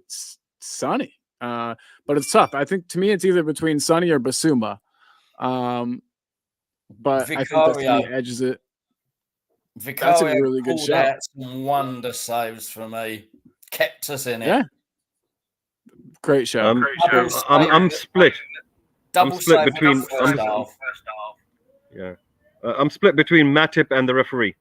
Sonny. But it's tough. I think to me it's either between Sonny or Basuma. But I think that edges it.
Vicario, that's a really good shot. Some wonder saves for me. Kept us in it.
Yeah. Great show.
I'm split.
I'm split between
I'm split between Matip and the referee.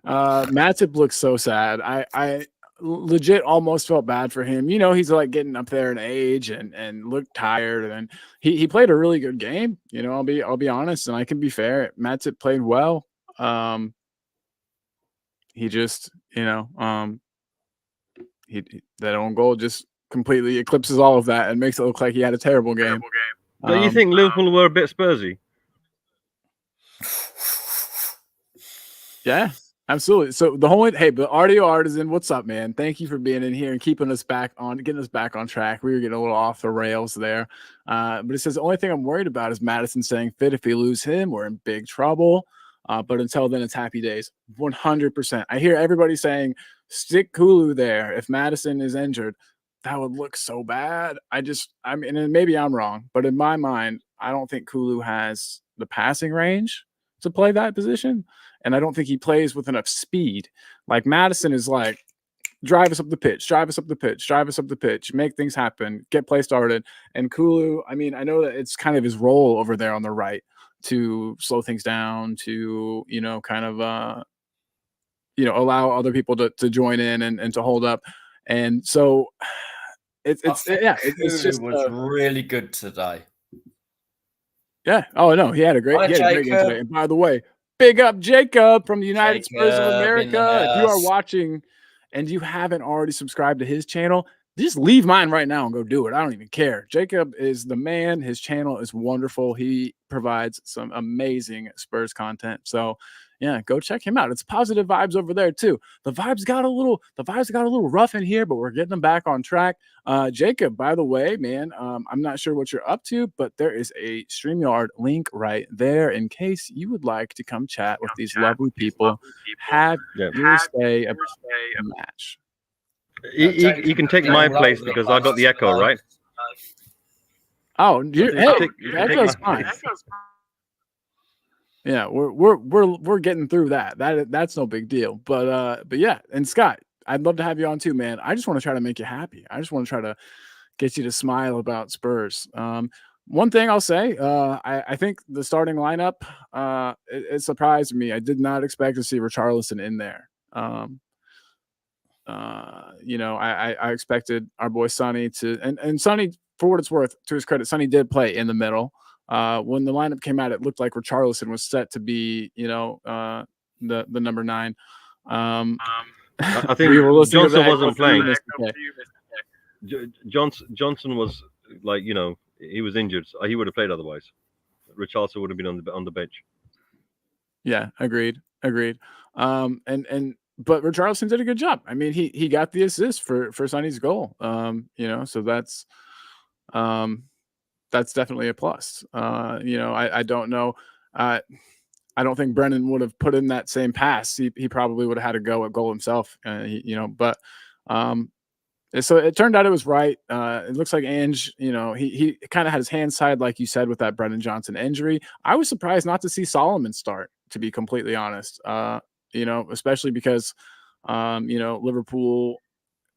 Matip looks so sad. I legit almost felt bad for him. He's like getting up there in age and looked tired, and he played a really good game. I'll be honest, and I can be fair. Matip played well. He just, that own goal just completely eclipses all of that and makes it look like he had a terrible game.
Do you think Liverpool were a bit Spursy?
Yeah, absolutely. So the RDO Artisan, what's up, man? Thank you for being in here and getting us back on track. We were getting a little off the rails there. But it says the only thing I'm worried about is Madison staying fit. If we lose him, we're in big trouble. But until then, it's happy days. 100%. I hear everybody saying, stick Kulu there. If Madison is injured, that would look so bad. And maybe I'm wrong, but in my mind, I don't think Kulu has the passing range to play that position. And I don't think he plays with enough speed. Like Madison is like, drive us up the pitch, make things happen, get play started. And Kulu, I know that it's kind of his role over there on the right, to slow things down, to allow other people to join in and to hold up. And so it's just
really good today.
Yeah. Oh no, he had a great game today. And by the way, big up Jacob from the United Spurs of America. If you are watching and you haven't already subscribed to his channel, just leave mine right now and go do it. I don't even care. Jacob is the man. His channel is wonderful. He provides some amazing Spurs content. So Yeah, go check him out. It's positive vibes over there too. The vibes got a little rough in here, but we're getting them back on track. Jacob, by the way, man, I'm not sure what you're up to, but there is a StreamYard link right there in case you would like to come chat with these lovely people. Have your say about the match.
You can take my place because I got the echo, right?
Oh, hey, echo's fine. Yeah, we're getting through that. That's no big deal. But yeah, and Scott, I'd love to have you on too, man. I just want to try to make you happy. I just want to try to get you to smile about Spurs. One thing I'll say, I think the starting lineup, it surprised me. I did not expect to see Richarlison in there. I expected our boy Sonny to, and Sonny, for what it's worth, to his credit, Sonny did play in the middle. When the lineup came out, it looked like Richarlison was set to be, the number 9.
I think Johnson wasn't playing. Johnson was he was injured. So he would have played otherwise. Richarlison would have been on the bench.
Yeah, agreed. But Richarlison did a good job. I mean, he got the assist for Sonny's goal. So that's definitely a plus. I don't know. I don't think Brennan would have put in that same pass. He probably would have had to go at goal himself. So it turned out it was right. It looks like Ange, he kind of had his hands tied, like you said, with that Brennan Johnson injury. I was surprised not to see Solomon start, to be completely honest. Especially because, Liverpool,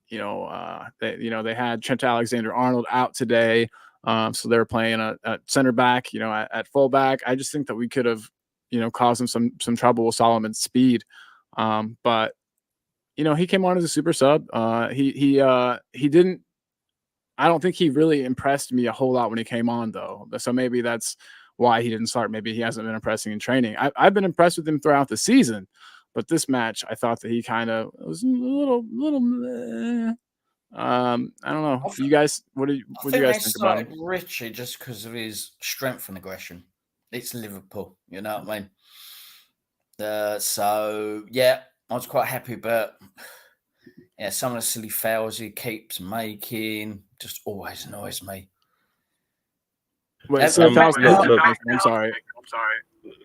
they had Trent Alexander-Arnold out today. So they were playing a center back, at fullback. I just think that we could have, caused him some trouble with Solomon's speed. But he came on as a super sub. He didn't. I don't think he really impressed me a whole lot when he came on, though. So maybe that's why he didn't start. Maybe he hasn't been impressing in training. I've been impressed with him throughout the season, but this match, I thought that he kind of was a little. I don't know. You guys, what do you guys think about him?
Richie just because of his strength and aggression. It's Liverpool, you know what I mean? So yeah, I was quite happy, but yeah, some of the silly fouls he keeps making just always annoys me.
Wait, I'm sorry.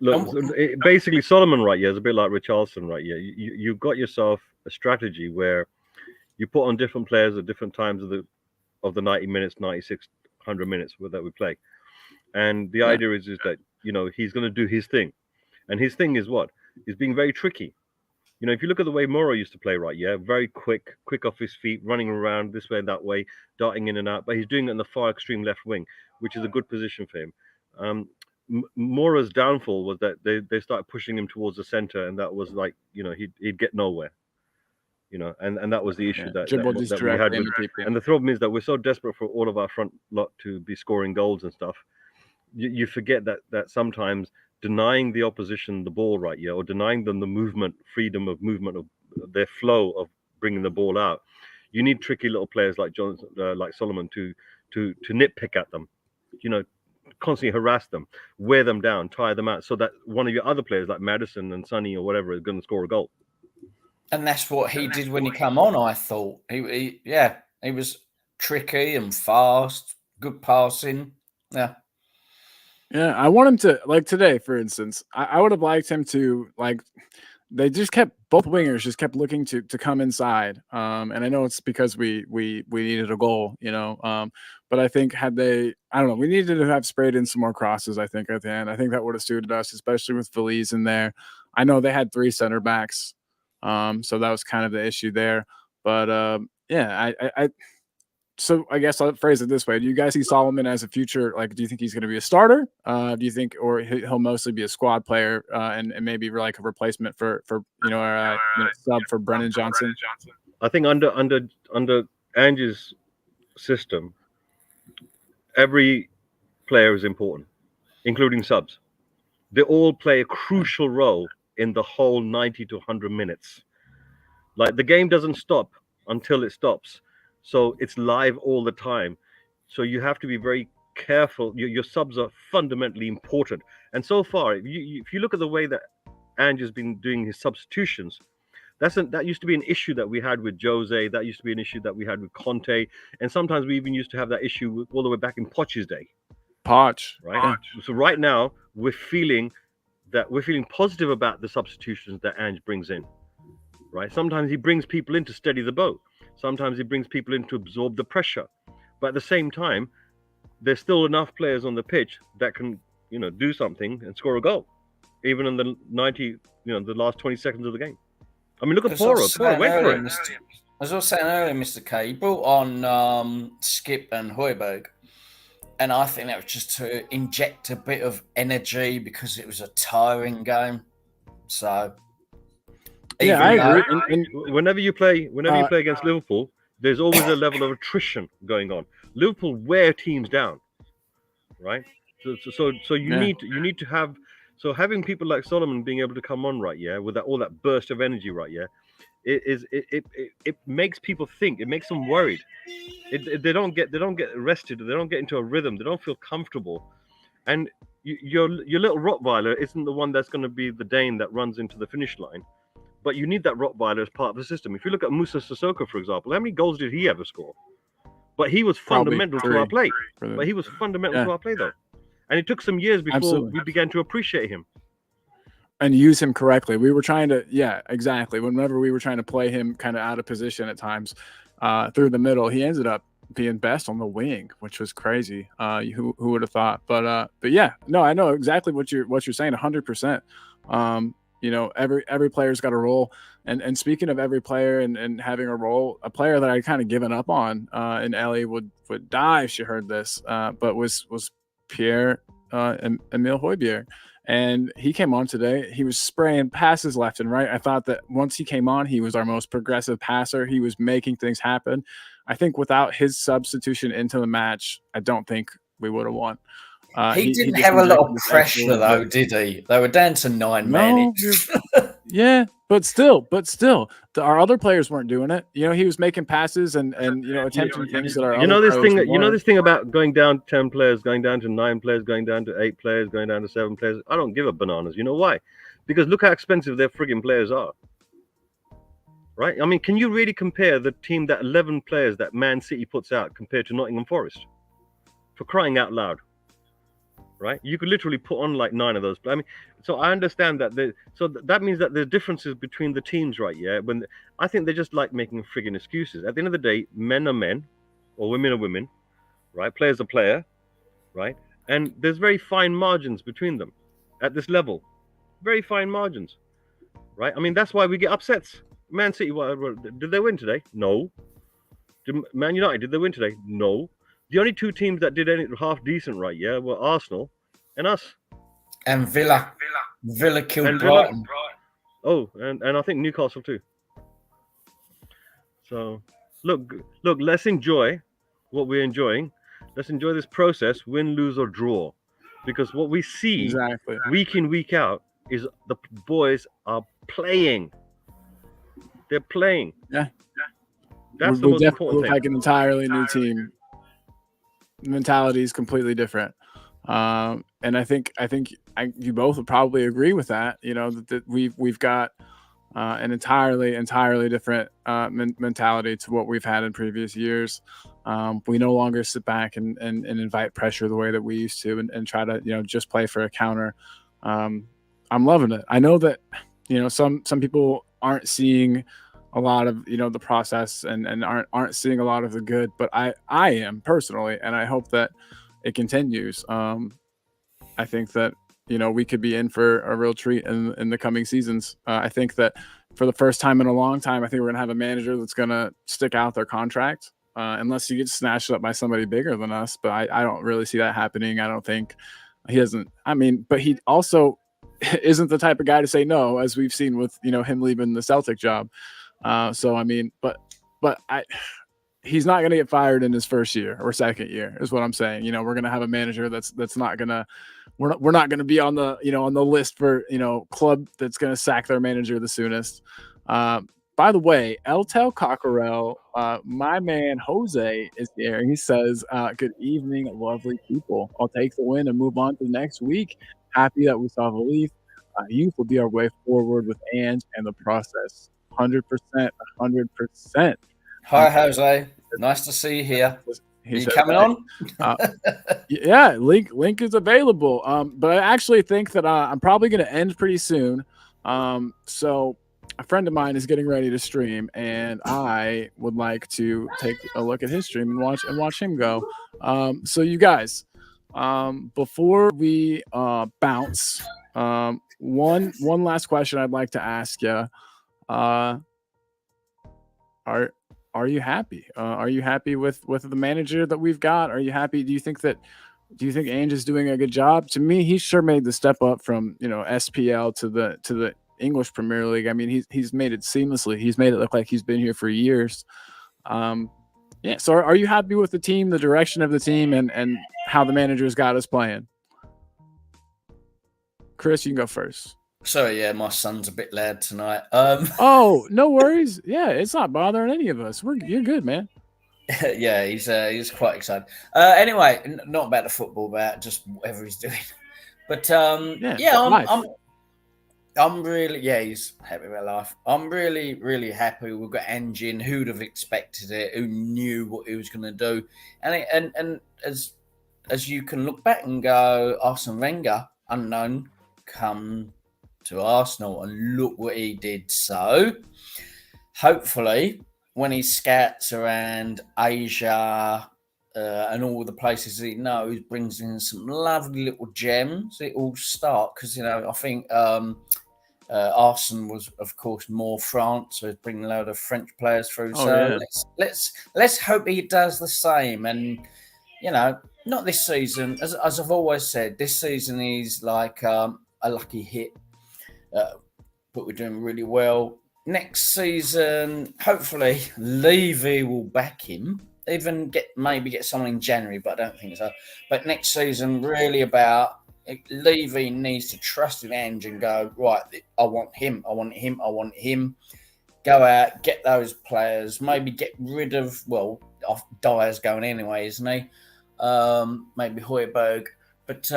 Look, basically Solomon, right? Yeah, it's a bit like Richarlison, right? Yeah, you've got yourself a strategy where you put on different players at different times of the 90 minutes, 96, 100 minutes that we play, and the idea is that he's going to do his thing, and his thing is what? He's being very tricky. If you look at the way Moro used to play, right? Yeah, very quick off his feet, running around this way and that way, darting in and out. But he's doing it in the far extreme left wing, which is a good position for him. Moro's downfall was that they started pushing him towards the center, and that was like, he'd get nowhere. And that was the issue that we had with. And the problem is that we're so desperate for all of our front lot to be scoring goals and stuff. You forget that sometimes denying the opposition the ball, right, or denying them the freedom of movement of their flow of bringing the ball out. You need tricky little players like like Solomon to nitpick at them, constantly harass them, wear them down, tire them out, so that one of your other players like Maddison and Sonny or whatever is going to score a goal.
And that's what he did when he came on. I thought he was tricky and fast, good passing. Yeah.
Yeah, I want him to, like today, for instance. I would have liked him to, like, they just both wingers just kept looking to come inside. And I know it's because we needed a goal, but I think I don't know, we needed to have sprayed in some more crosses, I think, at the end. I think that would have suited us, especially with Valise in there. I know they had 3 center backs, so that was kind of the issue there. But yeah, so I guess I'll phrase it this way: do you guys see Solomon as a future? Like, do you think he's going to be a starter? Do you think, or he'll mostly be a squad player and maybe like a replacement for sub for Brennan Johnson?
I think under Ange's system, every player is important, including subs. They all play a crucial role in the whole 90 to 100 minutes. Like, the game doesn't stop until it stops. So it's live all the time. So you have to be very careful. Your subs are fundamentally important. And so far, if you look at the way that Ange has been doing his substitutions. That used to be an issue that we had with Jose. That used to be an issue that we had with Conte, and sometimes we even used to have that issue all the way back in Poch's day.
Poch,
right?
Yeah.
So right now we're feeling positive about the substitutions that Ange brings in. Right? Sometimes he brings people in to steady the boat. Sometimes he brings people in to absorb the pressure. But at the same time, there's still enough players on the pitch that can, do something and score a goal, even in the 90, the last 20 seconds of the game. I mean, look at Poro. Poro went for it.
As I was saying earlier, Mr. K, he brought on Skip and Højbjerg, and I think that was just to inject a bit of energy because it was a tiring game. So,
yeah, I agree. And
whenever you play against Liverpool, there's always a level of attrition going on. Liverpool wear teams down, right? So you need to have. So having people like Solomon being able to come on, right, yeah, with all that burst of energy, right, yeah, it makes people think. It makes them worried. They don't get rested. They don't get into a rhythm. They don't feel comfortable. And your little Rottweiler isn't the one that's going to be the Dane that runs into the finish line. But you need that Rottweiler as part of the system. If you look at Musa Sissoko, for example, how many goals did he ever score? But he was fundamental to our play. But he was fundamental to our play, though. And it took some years before we began to appreciate him.
And use him correctly. We were trying to, exactly. Whenever we were trying to play him kind of out of position at times through the middle, he ended up being best on the wing, which was crazy. Who would have thought? But yeah, no, I know exactly what you're saying, 100%. Every player's got a role. And speaking of every player and having a role, a player that I kind of given up on, and Ellie would die if she heard this, but was Pierre Emile Højbjerg. And he came on today. He was spraying passes left and right. I thought that once he came on, he was our most progressive passer. He was making things happen. I think without his substitution into the match, I don't think we would have won.
He didn't have a lot of pressure, though, did he? They were down to 9 men.
Yeah, but still, our other players weren't doing it. He was making passes and attempting things that are.
This thing about going down 10 players, going down to 9 players, going down to 8 players, going down to 7 players. I don't give a bananas. You know why? Because look how expensive their frigging players are. Right? I mean, can you really compare the team that 11 players that Man City puts out compared to Nottingham Forest? For crying out loud. Right, you could literally put on like 9 of those. I mean, so I understand that. That means that there's differences between the teams, right? Yeah, I think they're just like making frigging excuses. At the end of the day, men are men, or women are women, right? Players are player, right? And there's very fine margins between them at this level, very fine margins, right? I mean, that's why we get upsets. Man City, did they win today? No. Man United, did they win today? No. The only 2 teams that did anything half decent, right, yeah, were Arsenal and us.
And Villa. Villa killed Brighton.
Oh, and I think Newcastle too. So, look, let's enjoy what we're enjoying. Let's enjoy this process, win, lose, or draw. Because what we see week in, week out is the boys are playing. They're playing.
Yeah.
That's the most important thing.
Like an entirely new team. Mentality is completely different, and I think you both would probably agree with that. That we've got an entirely different mentality to what we've had in previous years. We no longer sit back and invite pressure the way that we used to, and try to just play for a counter. I'm loving it. I know that some people aren't seeing a lot of the process and aren't seeing a lot of the good, but I am personally, and I hope that it continues. I think that we could be in for a real treat in the coming seasons. I think that for the first time in a long time, I think we're gonna have a manager that's gonna stick out their contract, unless he gets snatched up by somebody bigger than us. But I don't really see that happening. I don't think he doesn't. I mean, but he also isn't the type of guy to say no, as we've seen with him leaving the Celtic job. So I mean, but he's not going to get fired in his first year or second year, is what I'm saying. We're going to have a manager that's not going to, we're not going to be on the on the list for club that's going to sack their manager the soonest. By the way, Eltel Cockerell, my man Jose is here. He says, "Good evening, lovely people. I'll take the win and move on to next week. Happy that we saw the Leaf. youth will be our way forward with Ange and the process. 100%, 100%.
Hi, Jose. Nice to see you here.
He
you
said
coming
that.
on?
Yeah, link is available. But I actually think that I'm probably going to end pretty soon. So a friend of mine is getting ready to stream, and I would like to take a look at his stream and watch him go. So you guys, before we bounce, one last question I'd like to ask you. Are you happy? Are you happy with the manager that we've got? Are you happy? Do you think Ange is doing a good job? To me, he sure made the step up from SPL to the English Premier League. I mean, he's made it seamlessly. He's made it look like he's been here for years. Yeah. So are you happy with the team, the direction of the team, and how the manager's got us playing? Chris, you can go first.
Sorry, yeah, my son's a bit loud tonight.
Oh, no worries. Yeah, it's not bothering any of us. You're good, man.
Yeah, he's quite excited. Anyway, not about the football, about just whatever he's doing. But I'm really, he's happy about life. I'm really, really happy. We've got Ange in. Who'd have expected it? Who knew what he was going to do? And as you can look back and go, Arsene Wenger, unknown, come to Arsenal, and look what he did. So hopefully when he scouts around Asia and all the places he knows, brings in some lovely little gems, it will start, because I think Arsene was, of course, more France, so he's bringing a load of French players through. Let's hope he does the same. And not this season, as I've always said, this season is like a lucky hit. But we're doing really well. Next season, hopefully, Levy will back him. Even maybe get someone in January, but I don't think so. But next season, really about Levy needs to trust in Ange and go, right, I want him. Go out, get those players, maybe get rid of, Dyer's going anyway, isn't he? Maybe Højbjerg. But,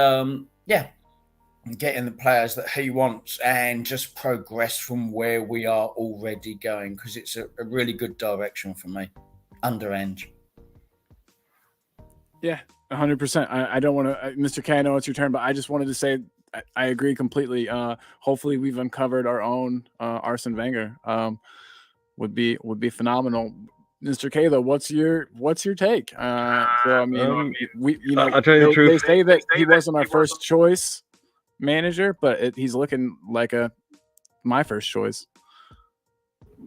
getting the players that he wants and just progress from where we are already going, because it's a really good direction for me under Ange.
Yeah, 100%. I don't want to, Mr. K, I know it's your turn, but I just wanted to say I agree completely. Hopefully we've uncovered our own Arsene Wenger. Would be phenomenal. Mr. K, though, what's your take? So I mean,
I'll tell you the truth.
They say that he wasn't our first choice manager, but he's looking like my first choice.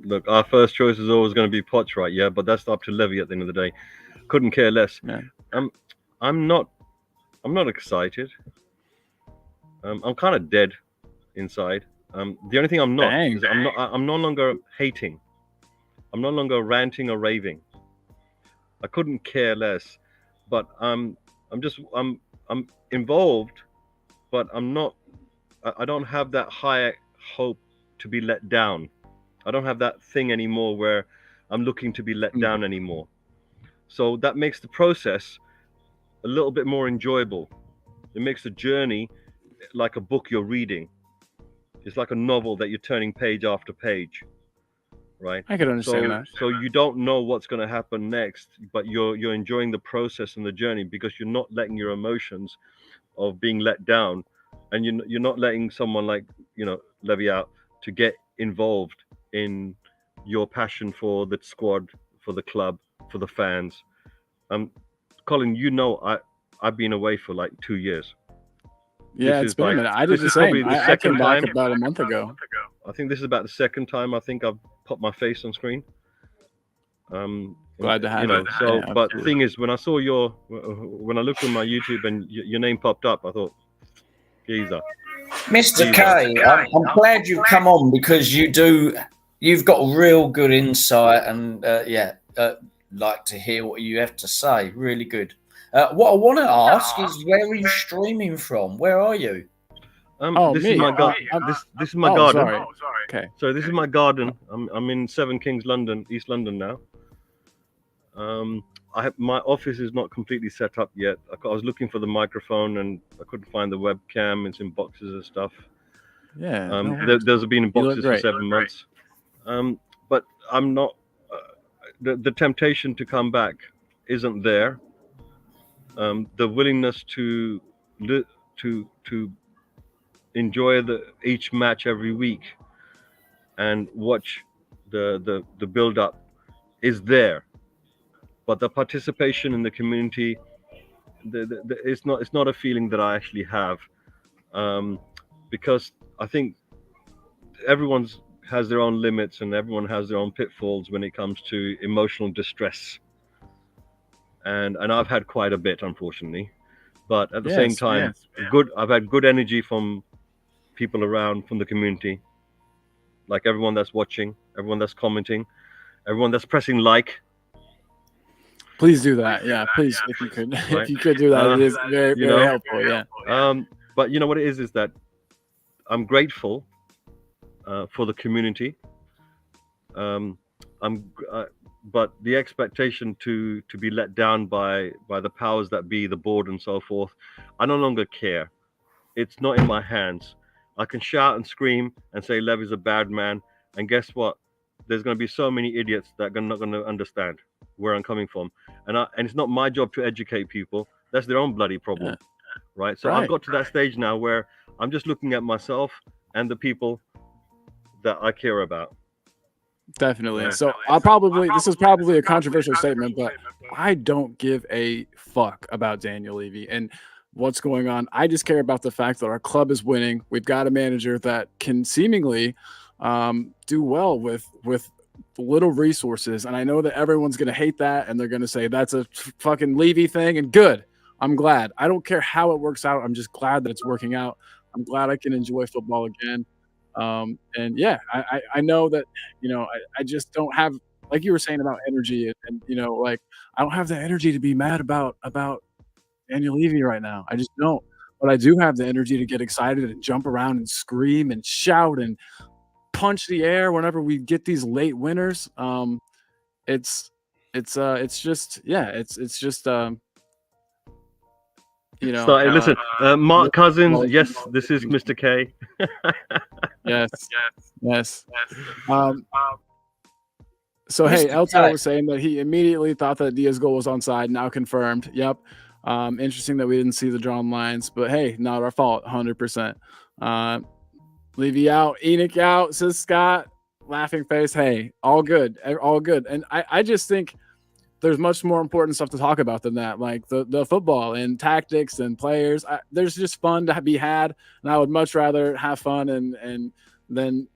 Look, our first choice is always going to be Poch, right? Yeah, but that's up to Levy at the end of the day. Couldn't care less.
Yeah.
I'm not excited. I'm kind of dead inside. The only thing I'm not is I'm no longer hating. I'm no longer ranting or raving. I couldn't care less, but I'm involved, but I don't have that high hope to be let down. I don't have that thing anymore where I'm looking to be let down anymore. So that makes the process a little bit more enjoyable. It makes the journey like a book you're reading. It's like a novel that you're turning page after page, right?
I could understand that.
So you don't know what's going to happen next, but you're enjoying the process and the journey, because you're not letting your emotions of being let down, and you're not letting someone like Levy out to get involved in your passion for the squad, for the club, for the fans. Colin, I've been away for like 2 years.
Yeah, it's been a minute. I did the same. I came back about a month ago.
I think this is about the second time I think I've popped my face on screen.
Glad to have it.
So, yeah, but the thing is, when I looked on my YouTube and your name popped up, I thought, geezer.
Mr. K, I'm glad you've come on, because you've got real good insight, and like to hear what you have to say. Really good. What I want to ask is, where are you streaming from? Where are you?
This is my this is my garden.
Sorry. Okay.
So this is my garden. I'm in Seven Kings, London, East London now. My office is not completely set up yet. I was looking for the microphone and I couldn't find the webcam. It's in boxes and stuff.
Yeah.
Those have been in
You look
boxes for
great.
7 months. But I'm not. The temptation to come back isn't there. The willingness to enjoy each match every week and watch the build up is there, but the participation in the community, it's not a feeling that I actually have, because I think everyone has their own limits and everyone has their own pitfalls when it comes to emotional distress, and I've had quite a bit, unfortunately, but at the same time, I've had good energy from people around, from the community, like everyone that's watching, everyone that's commenting, everyone that's pressing like.
Please do that. Yeah, please, if you could, if you could do that, it is very, very helpful. Yeah.
But you know what it is that I'm grateful for the community. But the expectation to be let down by the powers that be, the board and so forth, I no longer care. It's not in my hands. I can shout and scream and say Levy's a bad man, and guess what? There's going to be so many idiots that are not going to understand where I'm coming from, and it's not my job to educate people. That's their own bloody problem, right? So I've got to that stage now where I'm just looking at myself and the people that I care about.
Definitely. So this is probably a controversial statement, but I don't give a fuck about Daniel Levy and what's going on. I just care about the fact that our club is winning. We've got a manager that can seemingly do well with little resources. And I know that everyone's going to hate that and they're going to say that's a fucking Levy thing, and good. I'm glad. I don't care how it works out. I'm just glad that it's working out. I'm glad I can enjoy football again. And yeah, I know that, I just don't have, like you were saying about energy and like I don't have the energy to be mad about Daniel Levy right now. I just don't. But I do have the energy to get excited and jump around and scream and shout and punch the air whenever we get these late winners. It's just
So listen, Mark Cousins, yes, this is Mr. K.
Yes. So hey, Eltar was saying that he immediately thought that Diaz's goal was onside. Now confirmed. Yep. Interesting that we didn't see the drawn lines, but hey, not our fault. 100%. Levy out, Enoch out, says Scott. Laughing face. Hey, all good, all good. And I just think there's much more important stuff to talk about than that, like the football and tactics and players. There's just fun to be had, and I would much rather have fun and then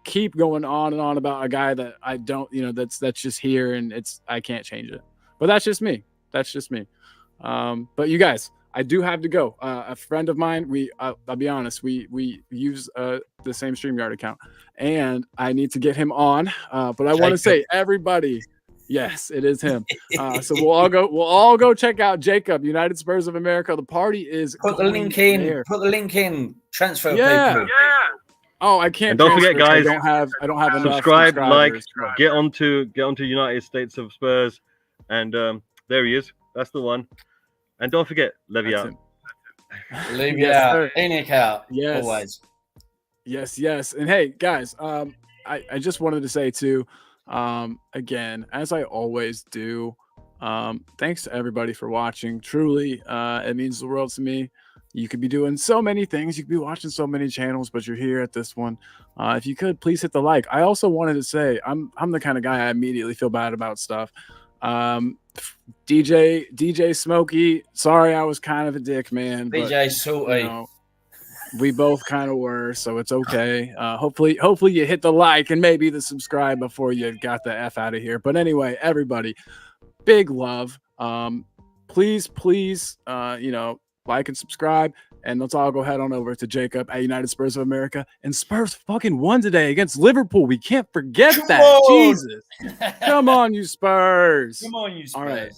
keep going on and on about a guy that I don't, that's just here and I can't change it. But that's just me. But you guys, I do have to go. A friend of mine, I'll be honest, we use the same StreamYard account, and I need to get him on. But I want to say, everybody. Yes, it is him. So we'll all go check out Jacob, United Spurs of America. The party is
put the link in. There. Put the link in. Transfer people.
Yeah. Oh, I can't.
And don't forget, guys.
I don't have enough.
Subscribe, like, get onto United States of Spurs, and there he is. That's the one. And don't forget, Levy out.
Levy out. Enoch out.
Yes.
Always.
Yes. And hey, guys, I just wanted to say too. Again, as I always do, thanks to everybody for watching. Truly, it means the world to me. You could be doing so many things, you could be watching so many channels, but you're here at this one. If you could, please hit the like. I also wanted to say I'm the kind of guy I immediately feel bad about stuff. DJ Smokey, sorry I was kind of a dick, man.
DJ Salty.
We both kind of were, so it's okay. Hopefully you hit the like and maybe the subscribe before you got the F out of here. But anyway, everybody, big love. Please, like and subscribe, and let's all go head on over to Jacob at United Spurs of America. And Spurs fucking won today against Liverpool. We can't forget that. Jesus. Come on, you Spurs.
Come on, you Spurs.
All right.